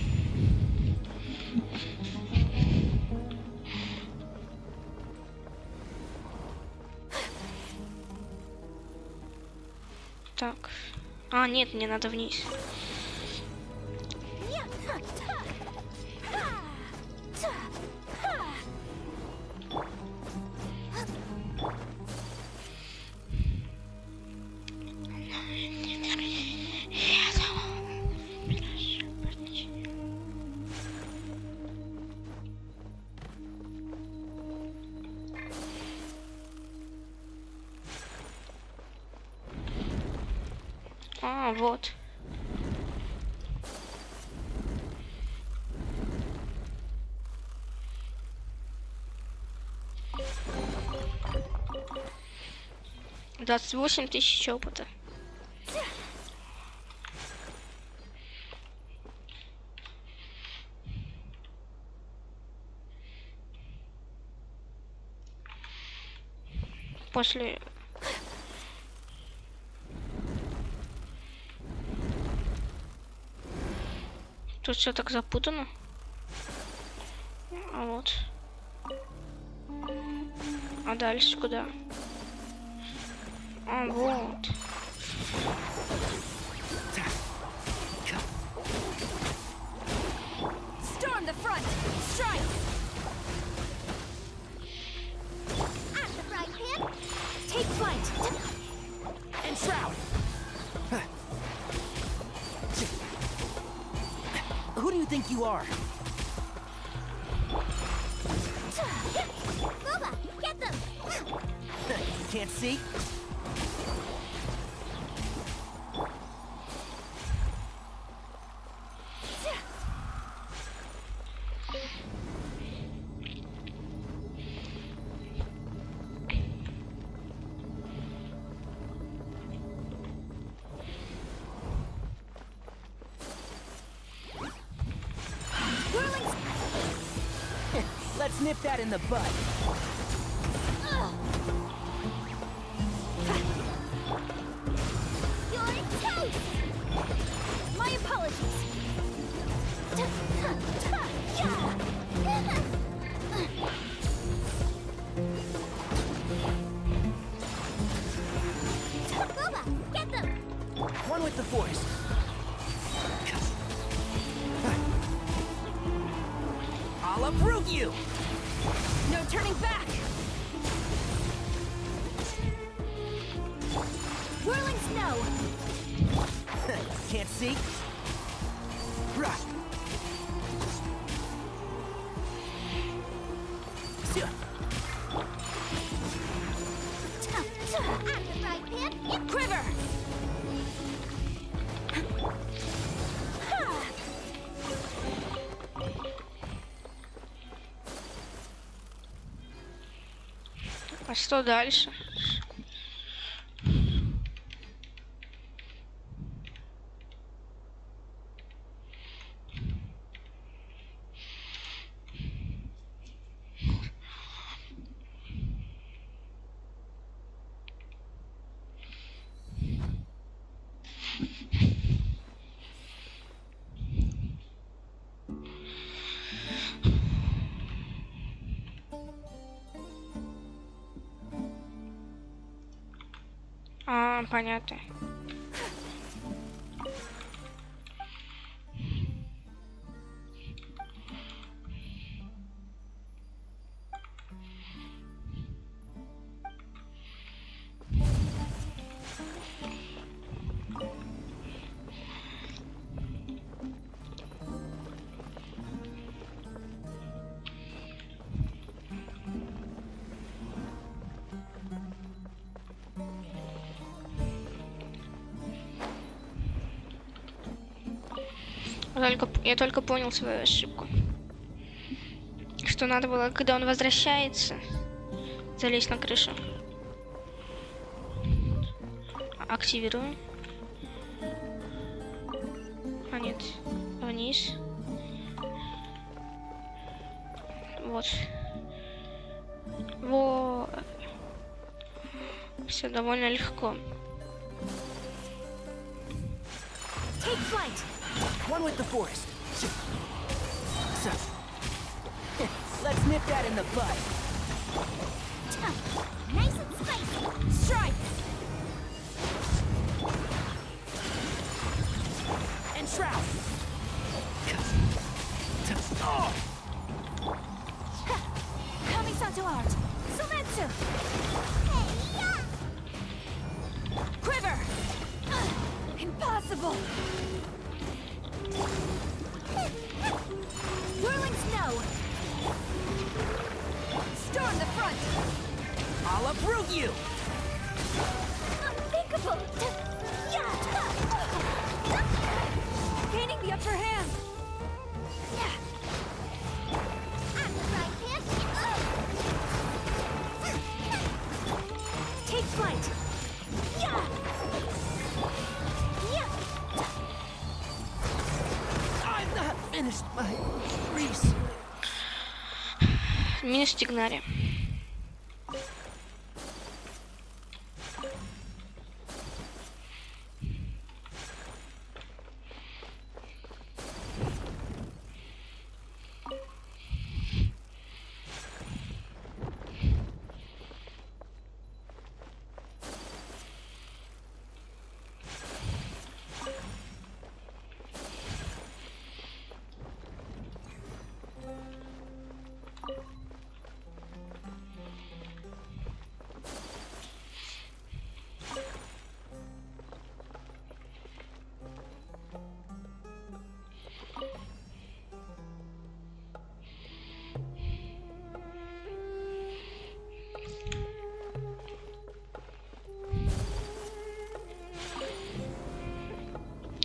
Так. А, нет, мне надо вниз. А, вот. — 28 тысяч опыта. После... Тут все так запутано. А вот. А дальше куда? А, вот. Storm the front! Strike! At the frying pan. Take flight! And shroud! Who do you think you are? Boba, get them! Can't see? Let's nip that in the bud. You're toast! My apologies! Boba, get them! One with the force. I'll uproot you! No turning back! Whirling snow! Can't see? Rah. At the frying pan. Quiver! А что дальше? А, понятно. Я только понял свою ошибку. Что надо было, когда он возвращается, залезть на крышу. Активируем. А нет, вниз. Вот. Вот. Все довольно легко. Take flight. One with the forest. So, let's nip that in the bud. Nice and spicy. Strike. And shroud. Oh. Kamisato art. Sumetsu. Quiver! Impossible! Whirling snow. Storm the front! I'll uproot you. Unthinkable. Gaining the upper hand! Take flight. I'm not finished my research. Минус Тигнари.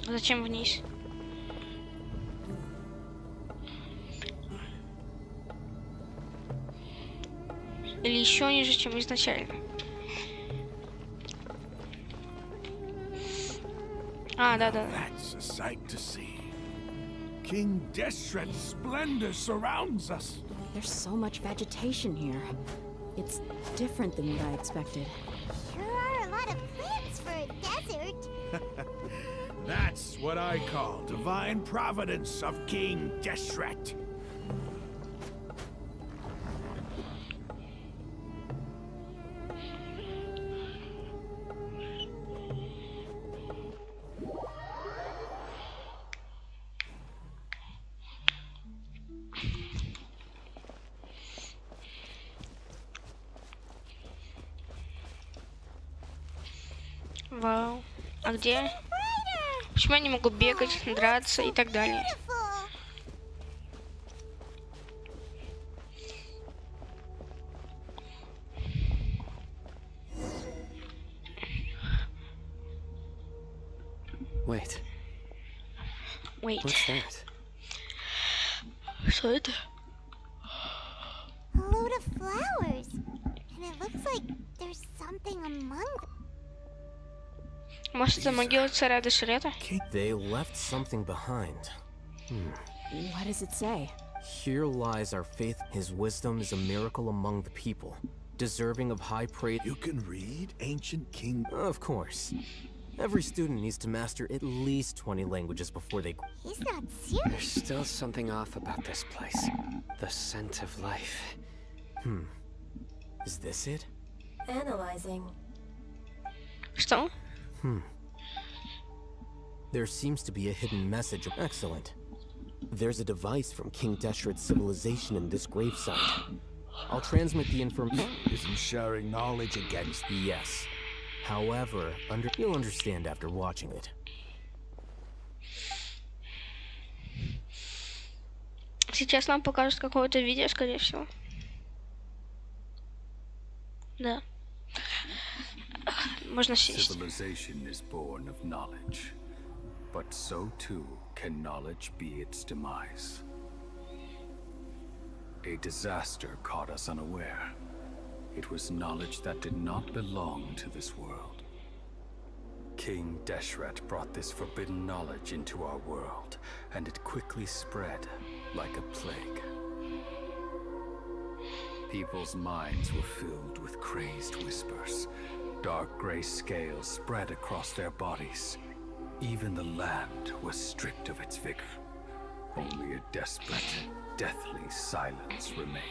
Зачем вниз? Или еще ниже, чем изначально? А, да-да. That's a sight to see. King Deshret's splendor surrounds us. There's so much vegetation here. It's different than what I expected. Sure are a lot of plants for a desert. That's what I call divine providence of King Deshret. Вау. А где? Почему я не могу бегать, драться и так далее? Wait, Wait. what's that? Что это? A load of flowers. And it looks like there's something among them. Может, это могила царя Дешрета? They left something behind. What does it say? Here lies our faith. His wisdom is a miracle among the people, deserving of high praise. You can read ancient king. Of course. Every student needs to master at least 20 languages before they... He's not serious. There's still something off about this place. The scent of life. Is this it? Analyzing. Что? There seems to be a hidden message. Excellent. There's a device from King Deshret's civilization in this gravesite. I'll transmit the information. Isn't sharing knowledge against the... Yes. However, you'll understand after watching it. Сейчас нам покажут какое-то видео, скорее всего. Да. Можно сесть. Civilization is born of knowledge, but so too can knowledge be its demise. A disaster caught us unaware. It was knowledge that did not belong to this world. King Deshret brought this forbidden knowledge into our world, and it quickly spread like a plague. People's minds were filled with crazed whispers. Dark gray scales spread across their bodies. Even the land was stripped of its vigor. Only a desperate, deathly silence remained.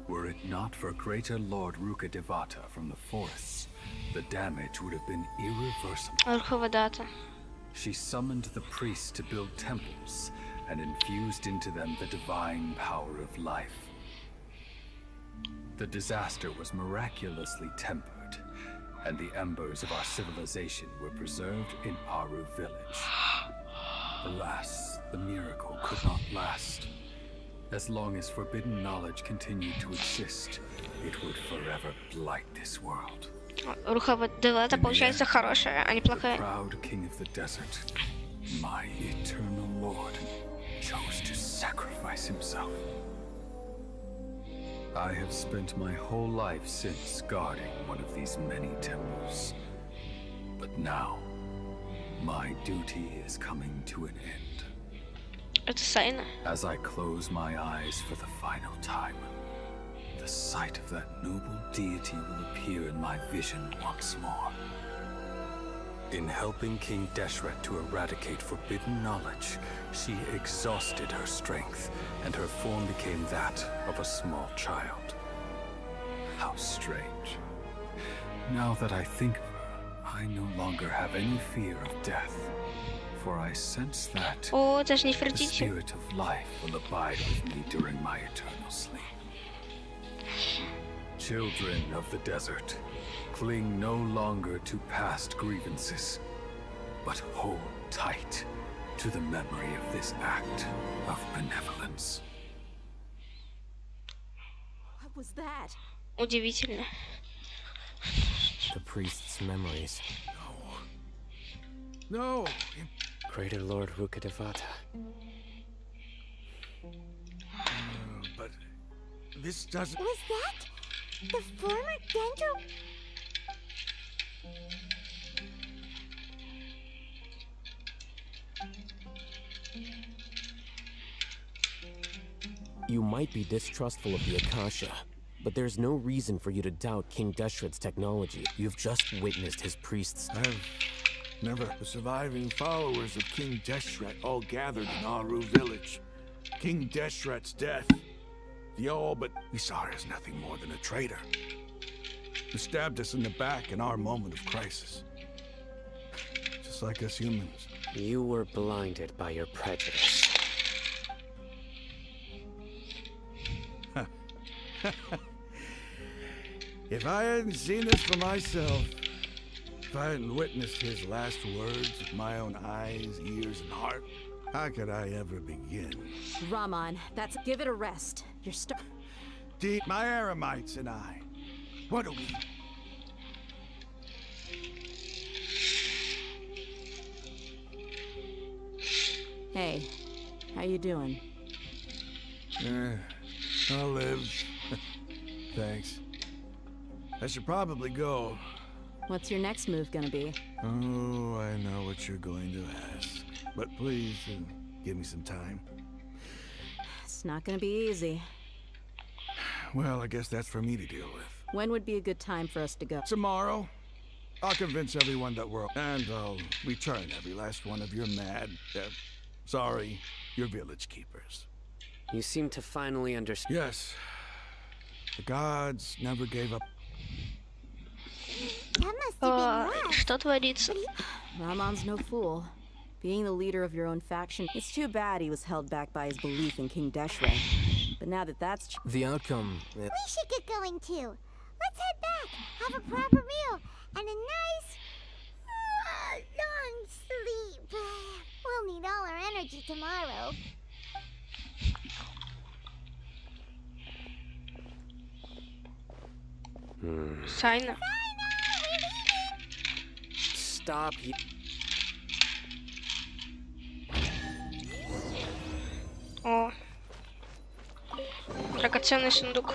Were it not for greater Lord Rukkhadevata from the forests, the damage would have been irreversible. Рухавадата. She summoned the priests to build temples and infused into them the divine power of life. The disaster was miraculously tempered, and the embers of our civilization were preserved in Aru village. Alas, the miracle could not last. As long as forbidden knowledge continued to exist, it would forever blight this world. Рухавадата получается хорошая, а не The плохая. proud king of the desert, my eternal lord, chose to sacrifice himself. I have spent my whole life since guarding one of these many temples. But now, my duty is coming to an end. Это Сайна. As I close my eyes for the final time, the sight of that noble deity will appear in my vision once more. In helping King Deshret to eradicate forbidden knowledge, she exhausted her strength, and her form became that of a small child. How strange. Now that I think of her, I no longer have any fear of death, for I sense that О, это же the Нефертити. spirit of life will abide with me during my eternal sleep. Children of the desert, cling no longer to past grievances, but hold tight to the memory of this act of benevolence. What was that? Удивительно. The priest's memories. No. Greater Lord Rukkhadevata. But this doesn't... Was that the former Dendro? You might be distrustful of the Akasha, but there's no reason for you to doubt King Deshret's technology. You've just witnessed his priests. I've never... The surviving followers of King Deshret all gathered in Aru village. King Deshret's death. The all but we saw her as nothing more than a traitor, who stabbed us in the back in our moment of crisis. Just like us humans. You were blinded by your prejudice. If I hadn't seen this for myself, if I hadn't witnessed his last words with my own eyes, ears, and heart, how could I ever begin? Raman, give it a rest. You're My Aramites and I. What are we? Hey, how you doing? I'll live. Thanks. I should probably go. What's your next move gonna be? Oh, I know what you're going to ask. But please, give me some time. It's not gonna be easy. Well, I guess that's for me to deal with. When would be a good time for us to go? Tomorrow, I'll convince everyone that we're... And I'll return every last one of your your village keepers. You seem to finally understand. Yes. The gods never gave up. That must have been rough. Что творится? Ramon's no fool. Being the leader of your own faction, it's too bad he was held back by his belief in King Deshret. But now that that's... The outcome... We should get going too. Let's head back, have a proper meal, and a nice, long sleep. We'll need all our energy tomorrow. Сайна. Stop. О. Драгоценный сундук.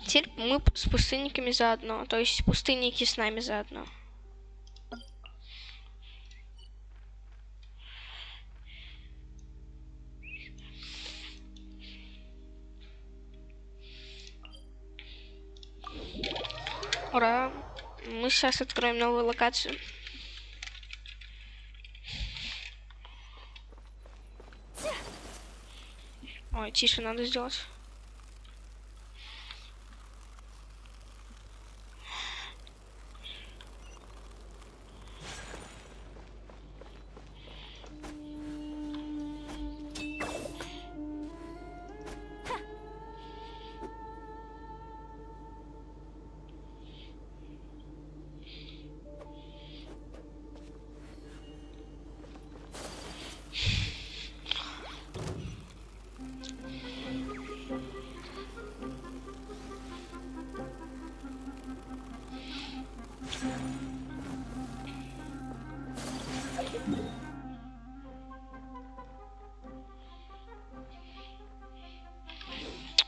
Теперь мы с пустынниками заодно. То есть пустынники с нами заодно. Ура! Мы сейчас откроем новую локацию. Ой, тише надо сделать.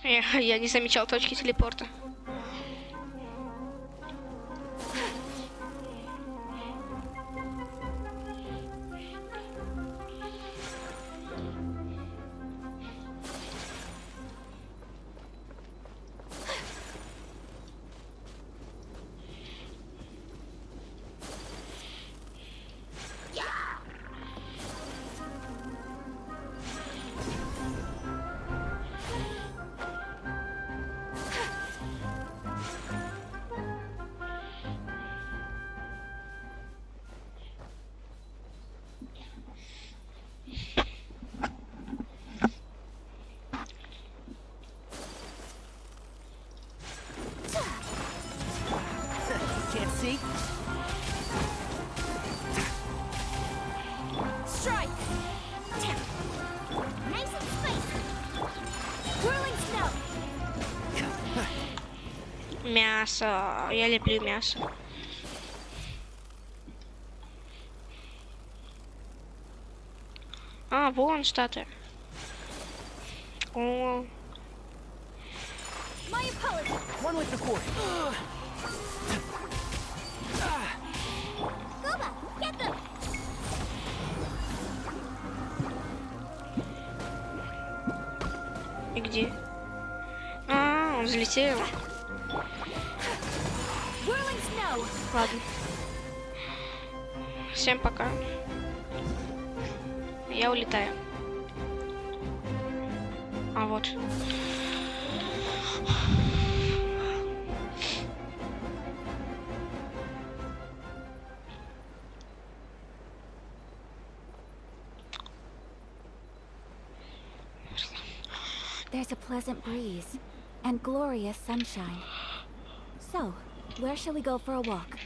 Я не замечал точки телепорта. Can't see? Strike! Nice and spicy! Whirling snow! Мясо. Я люблю мясо. А, вон штаты. О, My apologies! One with the force. Gooba, get them! и где? А, он взлетел. Whirling snow! Ладно. Всем пока. Я улетаю. А вот. There's a pleasant breeze and glorious sunshine. So, where shall we go for a walk?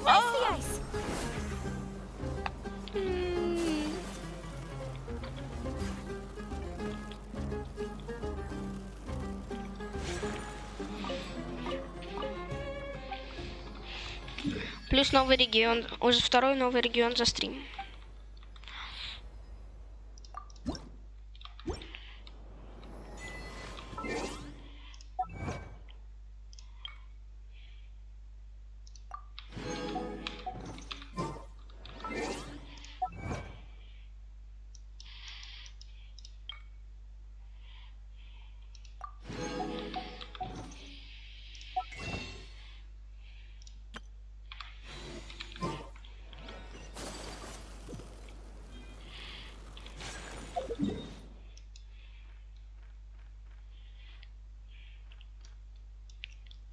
Icy ice. Плюс новый регион. Уже второй новый регион за стрим.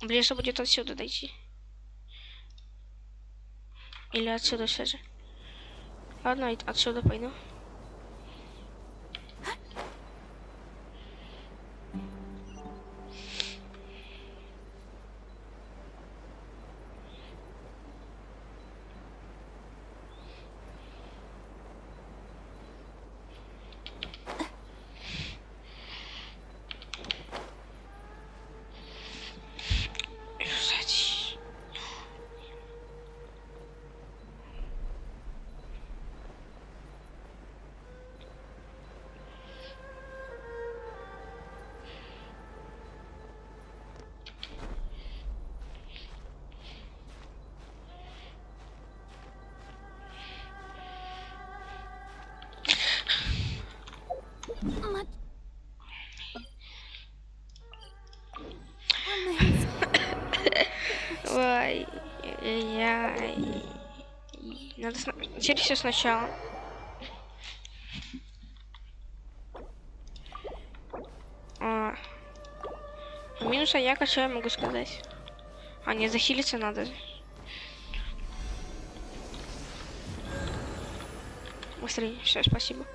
Ближе будет отсюда дойти. Или отсюда все же. Ладно, отсюда пойду. Ой, надо теперь все сначала. Минус Аяка, что я могу сказать? А, не, захилиться надо. Быстрее, все, спасибо.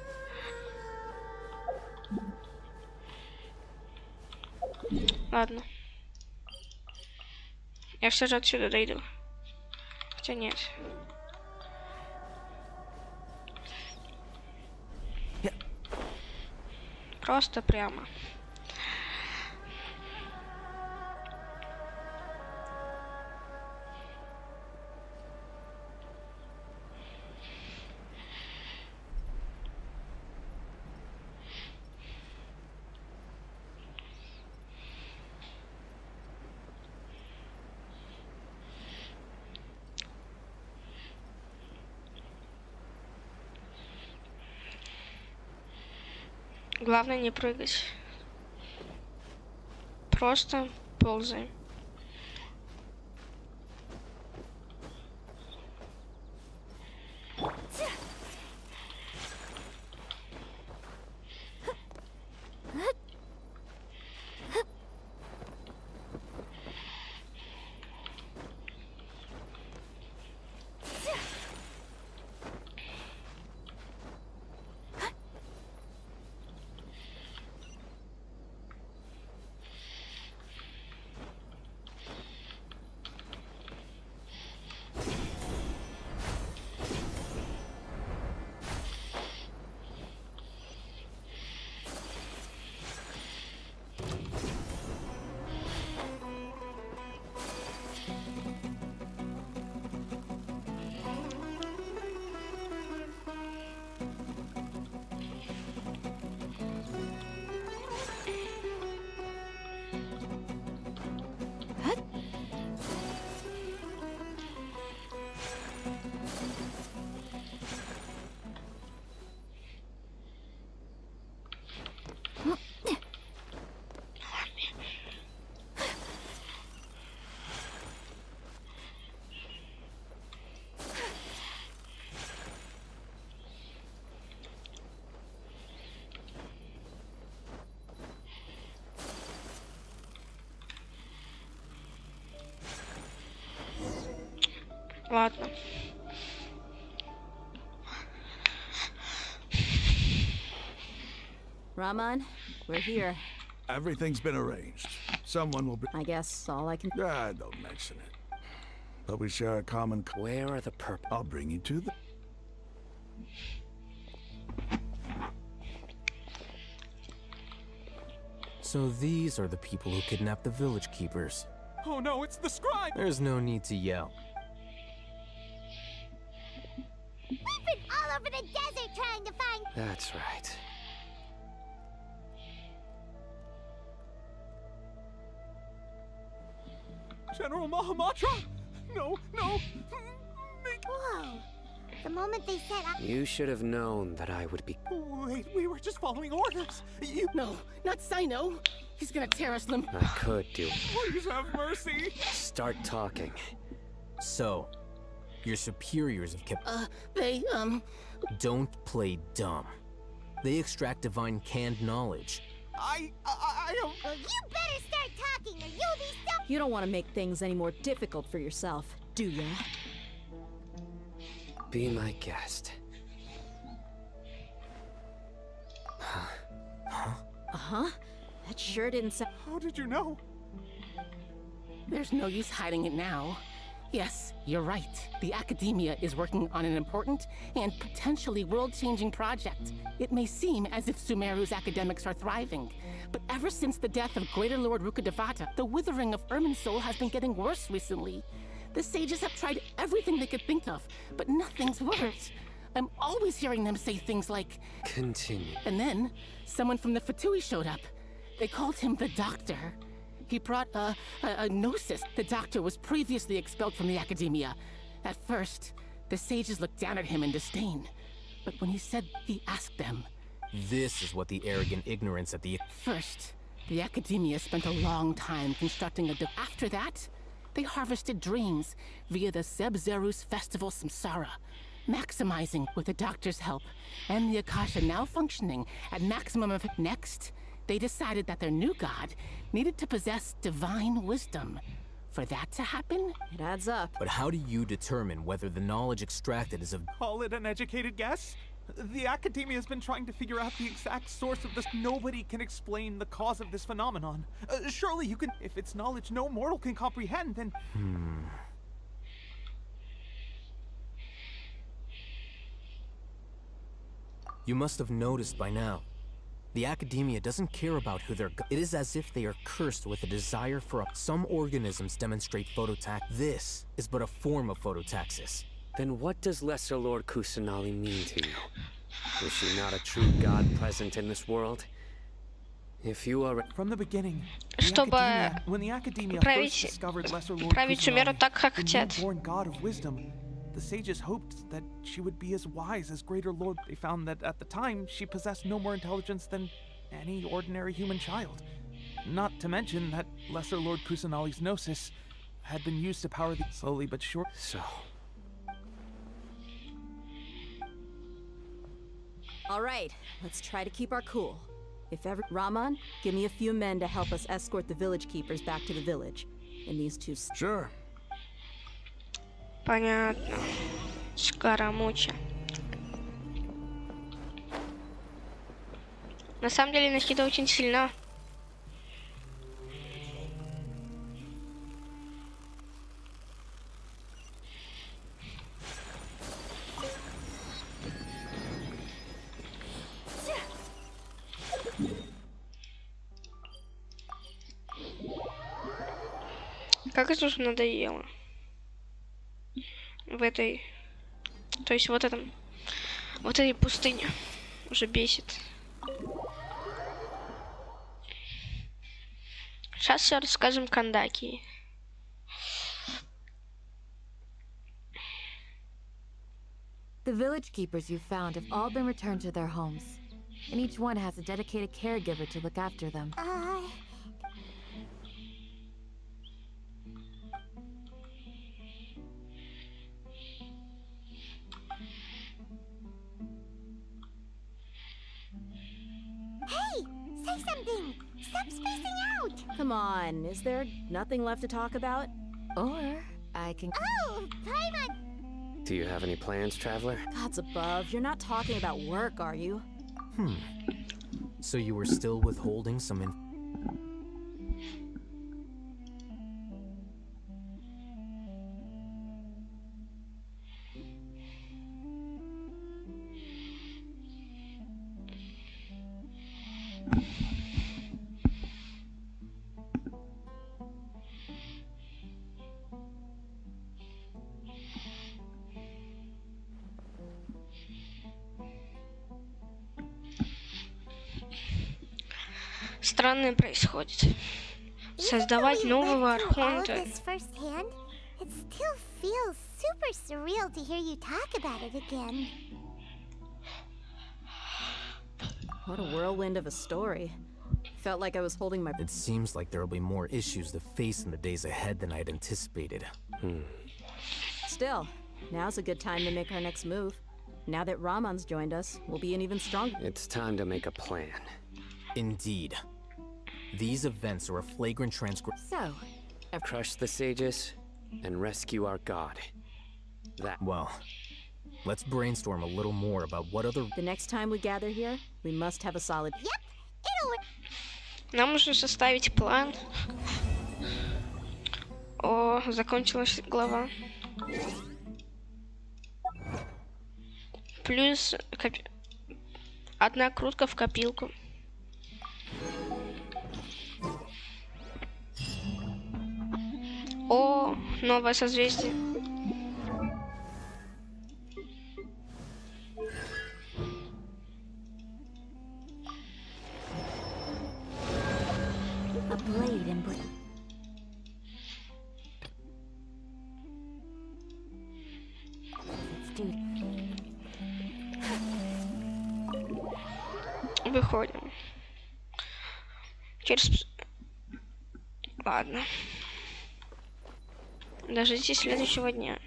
Ладно. Я все же отсюда дойду. Хотя нет. Просто прямо. Главное не прыгать. Просто ползай. Ладно. Raman, we're here. Everything's been arranged. Someone will be... I guess all I can... don't mention it. But we share a common... Where are the purple? I'll bring you to the... So these are the people who kidnapped the village keepers. Oh no, it's the scribe! There's no need to yell. We've been all over the desert trying to find... That's right. General Mahamatra? No, no! Whoa. The moment they said I... You should have known that I would be... Wait, we were just following orders. You... No, not Sino. He's gonna tear us limb. I could do. Please have mercy. Start talking. So, your superiors have kept... They, Don't play dumb. They extract divine canned knowledge. I don't... Well, you better start talking or you'll be stuck... You don't want to make things any more difficult for yourself, do ya? Be my guest. Uh-huh. That sure didn't sound... How did you know? There's no use hiding it now. Yes, you're right. The Academia is working on an important and potentially world-changing project. It may seem as if Sumeru's academics are thriving, but ever since the death of Greater Lord Rukkhadevata, the withering of Irminsul has been getting worse recently. The sages have tried everything they could think of, but nothing's worked. I'm always hearing them say things like... Continue. And then, someone from the Fatui showed up. They called him the Doctor. He brought a gnosis. The Doctor was previously expelled from the Academia. At first, the sages looked down at him in disdain. But when he said he asked them... This is what the arrogant ignorance at the... First, the Academia spent a long time constructing a... After that, they harvested dreams via the Zeb-Zerus Festival Samsara, maximizing with the Doctor's help, and the Akasha now functioning at maximum of... Next, they decided that their new god needed to possess divine wisdom. For that to happen, It adds up. But how do you determine whether the knowledge extracted is of... Call it an educated guess? The Academia has been trying to figure out the exact source of this. Nobody can explain the cause of this phenomenon. Surely you can... If it's knowledge no mortal can comprehend, then... You must have noticed by now. The Academia doesn't care about who they're... It is as if they are cursed with a desire for... Some organisms demonstrate phototax. This is but a form of phototaxis. Then what does Lesser Lord Kusanali mean to you? Is she not a true god present in this world? If you are... From the beginning, Чтобы when the Academia править- first discovered Lesser Lord править Сумеру так, как the хотят. newborn god of wisdom, the sages hoped that she would be as wise as Greater Lord. They found that at the time, she possessed no more intelligence than any ordinary human child. Not to mention that Lesser Lord Kusanali's gnosis had been used to power the... Slowly but sure... So... All right, let's try to keep our cool. If ever... Raman, give me a few men to help us escort the village keepers back to the village. And these two... Sure. Понятно. Скоромуча. На самом деле Нахида очень сильна. Как это уже надоело. В этой... То есть вот этом... Вот этой пустыне. Уже бесит. Сейчас все расскажем Кандаки. The village keepers you found have all been returned to their homes, and each one has a dedicated caregiver to look after them. Hey! Say something! Stop spacing out! Come on, is there nothing left to talk about? Or I can... Oh! Paimon! Do you have any plans, traveler? Gods above, you're not talking about work, are you? So you were still withholding some странное происходит. Создавать нового архонта. It still feels super surreal to hear you talk about it again. What a whirlwind of a story. Felt like I was holding my... It seems like there will be more issues to face in the days ahead than I'd anticipated. Still, now's a good time to make our next move. Now that Ramon's joined us, we'll be an even stronger... It's time to make a plan. Indeed. These events are a flagrant transgression. So, Crush the sages and rescue our god. That... Well, let's brainstorm a little more about what other... The next time we gather here, we must have a solid... Yep, it'll work. Нам нужно составить план. О, закончилась глава. Плюс одна крутка в копилку. О, новое созвездие. A blade and blade. Let's do it. Выходим. Через... Ладно. Дождитесь следующего дня.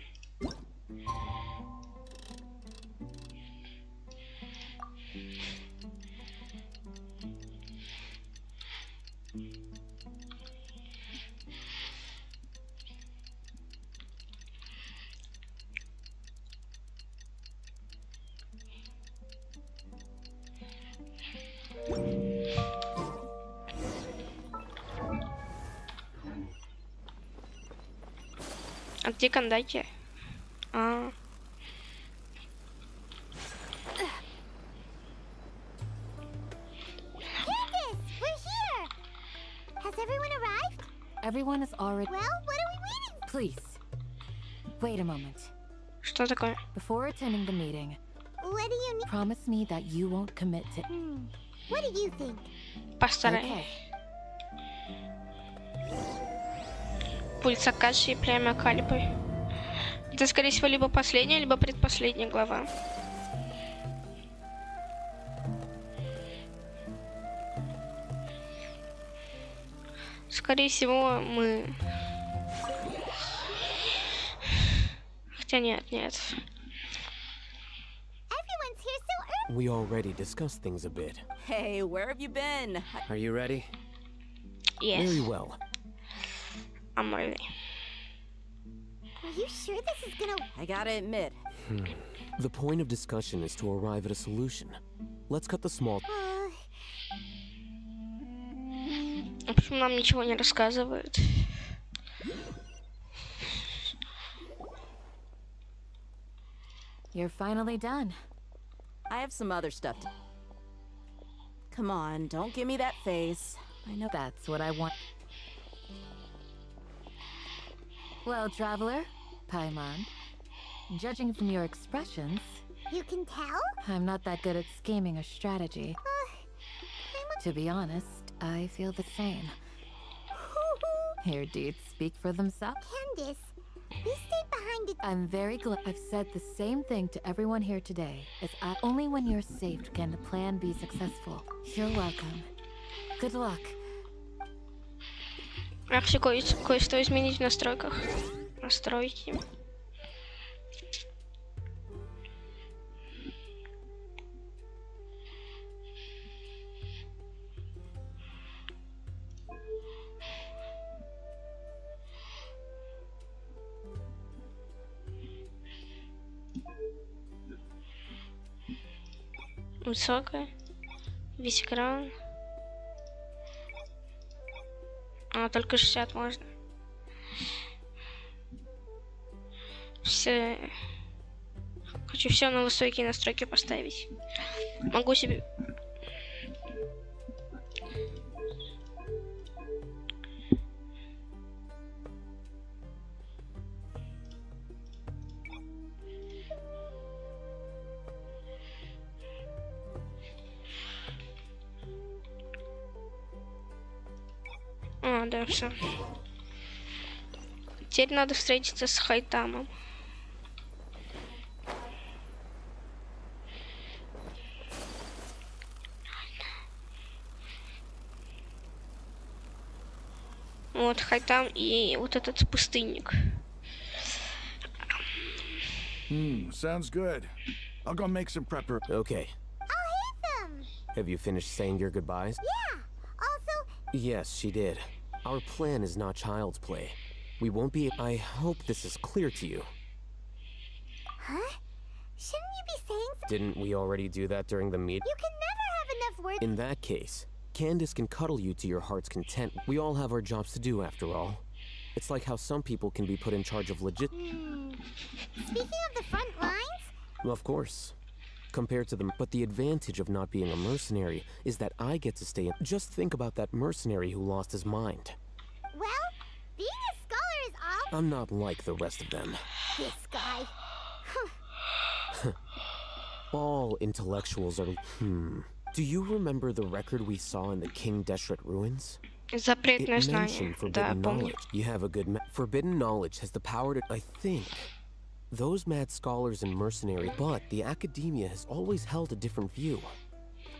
А где Кандаки? А. Candace, we're here. Has everyone arrived? everyone is already... Well, what are we waiting for? Please. Wait a moment. Что такое? Before attending the meeting, What do you need? promise me that you won't commit to... What do you think? Постарай. Okay. Пульс Акаши и племя Калибы. Это, скорее всего, либо последняя, либо предпоследняя глава. Скорее всего, мы... Хотя нет. Everyone's here so early. We already discussed things a bit. Hey, where have you been? Are you ready? Yes, Very well. I'm ready. Are you sure this is gonna... I gotta admit, The point of discussion is to arrive at a solution. Let's cut the small... А почему нам ничего не рассказывают? You're finally done. I have some other stuff to... Come on, don't give me that face. I know... That's what I want. Well, traveler, Paimon, judging from your expressions, You can tell? I'm not that good at scheming or strategy. To be honest, I feel the same. Your deeds speak for themselves. Candace, we stayed behind it. I'm very glad I've said the same thing to everyone here today. Only when you're safe can the plan be successful. You're welcome. Good luck. Вообще кое-что изменить в настройках. Настройки. Высокая. Весь экран. А, только 60 можно. Все. Хочу все на высокие настройки поставить. Могу себе... надо все. Теперь надо встретиться с Хайтамом. Вот Хайтам и вот этот пустынник. Sounds good. I'll go make some prepper. Okay. I'll hit them! Have you finished saying your goodbyes? Yeah! Also, Yes, she did. Our plan is not child's play. We won't be. I hope this is clear to you. huh? Shouldn't you be saying something? Didn't we already do that during the meet? You can never have enough words. In that case, Candace can cuddle you to your heart's content. We all have our jobs to do after all. It's like how some people can be put in charge of legit. Speaking of the front lines, Of course. Compared to them, but the advantage of not being a mercenary is that I get to stay in. Just think about that mercenary who lost his mind. well, being a scholar is all. I'm not like the rest of them. This guy. All intellectuals are. Do you remember the record we saw in the King Deshret ruins? Запретное It знание. mentioned Да, forbidden помню. knowledge. You have a good. Forbidden knowledge has the power to. I think. Those mad scholars and mercenaries, but the academia has always held a different view.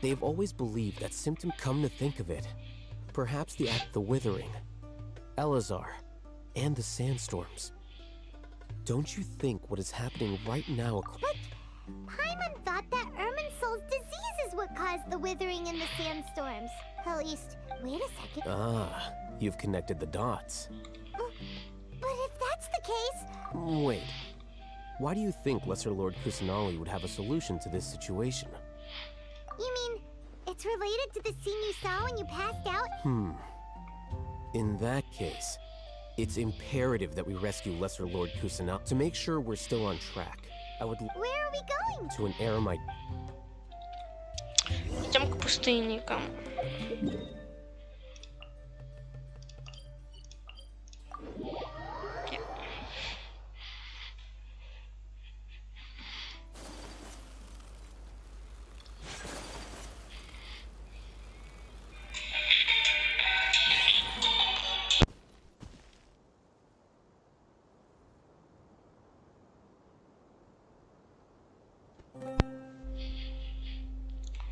They've always believed that symptom. Come to think of it, perhaps the withering, Elazar, and the sandstorms. Don't you think what is happening right now? But Paimon thought that Irminsul's disease is what caused the withering and the sandstorms. At least, wait a second. Ah, you've connected the dots. But if that's the case, Wait. Why do you think Lesser Lord Kusanali would have a solution to this situation? you mean it's related to the scene you saw when you passed out? In that case, it's imperative that we rescue Lesser Lord Kusanali. To make sure we're still on track, I would Where are we going? to an eremite. Идем к пустынникам.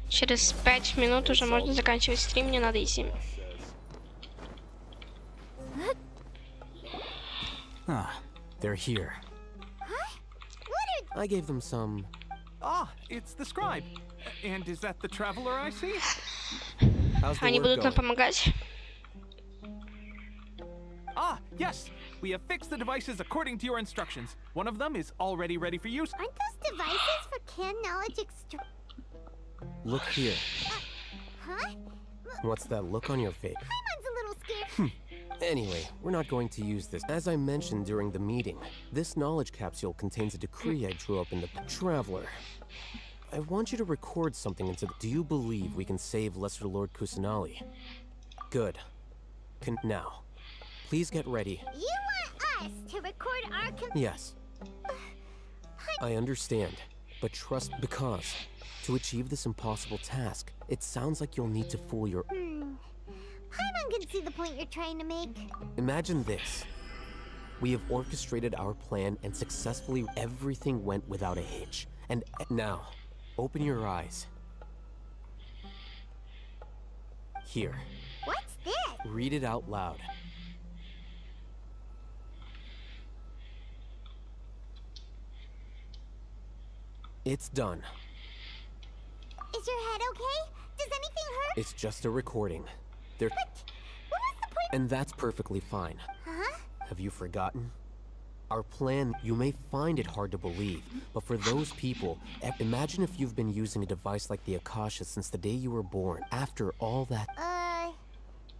Через 5 минут уже можно заканчивать стрим, мне надо идти. Ah, they're here. I gave them some. Ah, it's the scribe. And is that the traveler I see? How's the Они work будут нам going? помогать. Ah, yes. We have fixed the devices according to your instructions. One of them is already ready for use. Aren't those devices for can knowledge Look here. Huh? What's that look on your face? Paimon's a little scared. Anyway, we're not going to use this. As I mentioned during the meeting, this knowledge capsule contains a decree I drew up in the Traveler. I want you to record something into the. Do you believe we can save Lesser Lord Kusanali? Good. Now, please get ready. You want us to record our Yes. I understand, but trust because to achieve this impossible task, it sounds like you'll need to fool your. Paimon can see the point you're trying to make. Imagine this. We have orchestrated our plan and successfully everything went without a hitch. And now, open your eyes. Here, What's this? read it out loud. It's done. Is your head okay? Does anything hurt? It's just a recording. There. What was the point? And that's perfectly fine. Huh? Have you forgotten? Our plan, you may find it hard to believe, but for those people, imagine if you've been using a device like the Akasha since the day you were born. After all that,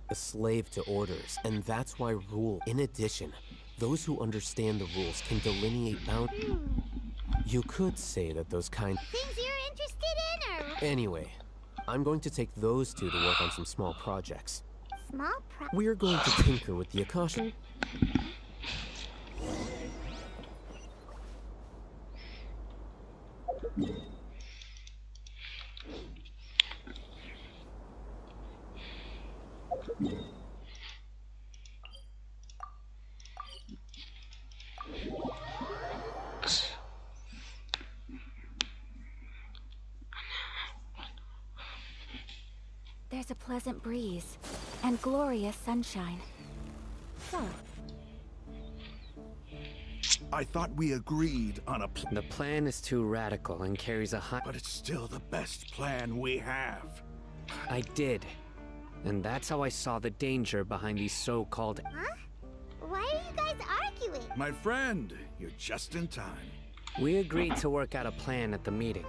a slave to orders, and that's why rule. In addition, those who understand the rules can delineate boundaries. You could say that those kind. Things you're interested in, or Anyway, I'm going to take those two to work on some small projects. small We're going to tinker with the Akasha. There's a pleasant breeze and glorious sunshine. So, I thought we agreed on a plan. The plan is too radical and carries a high... But it's still the best plan we have. I did. And that's how I saw the danger behind these so-called... Huh? Why are you guys arguing? My friend, you're just in time. We agreed to work out a plan at the meeting.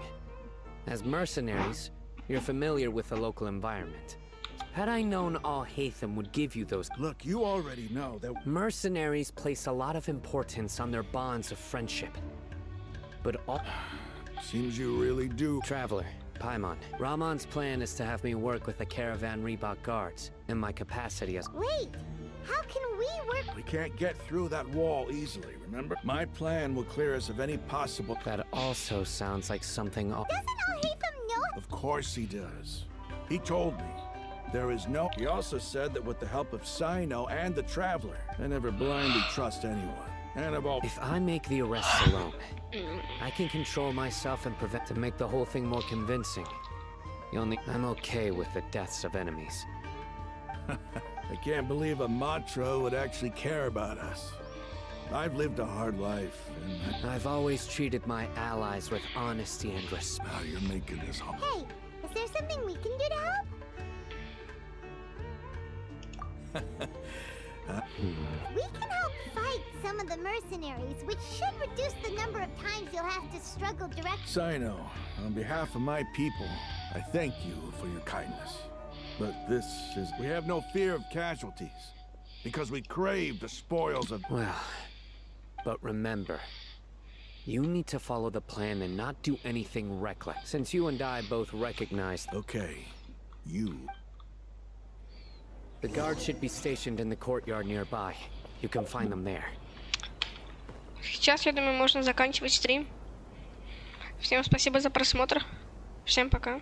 As mercenaries, you're familiar with the local environment. Had I known all Hatham would give you those... Look, you already know that... Mercenaries place a lot of importance on their bonds of friendship. But all... Seems you really do. Traveler, Paimon. Ramon's plan is to have me work with the Caravan Reebok guards, in my capacity as... Wait! How can we work? We can't get through that wall easily, remember? My plan will clear us of any possible... That also sounds like something... Doesn't Al-Haytham know? Of course he does. He told me. There is no... He also said that with the help of Sino and the Traveler, I never blindly trust anyone. And of all... If I make the arrests alone, I can control myself and prevent... To make the whole thing more convincing. I'm okay with the deaths of enemies. I can't believe a Matra would actually care about us. I've lived a hard life, and I've always treated my allies with honesty and respect. Now you're making this hard. Hey, is there something we can do to help? We can help fight some of the mercenaries, which should reduce the number of times you'll have to struggle directly. Sino, on behalf of my people, I thank you for your kindness. But this is... We have no fear of casualties, because we crave the spoils of... Well, but remember, you need to follow the plan and not do anything reckless, since you and I both recognize... Okay, you... The guards should be stationed in the courtyard nearby. You can find them there. Сейчас, я думаю, можно заканчивать стрим. Всем спасибо за просмотр. Всем пока.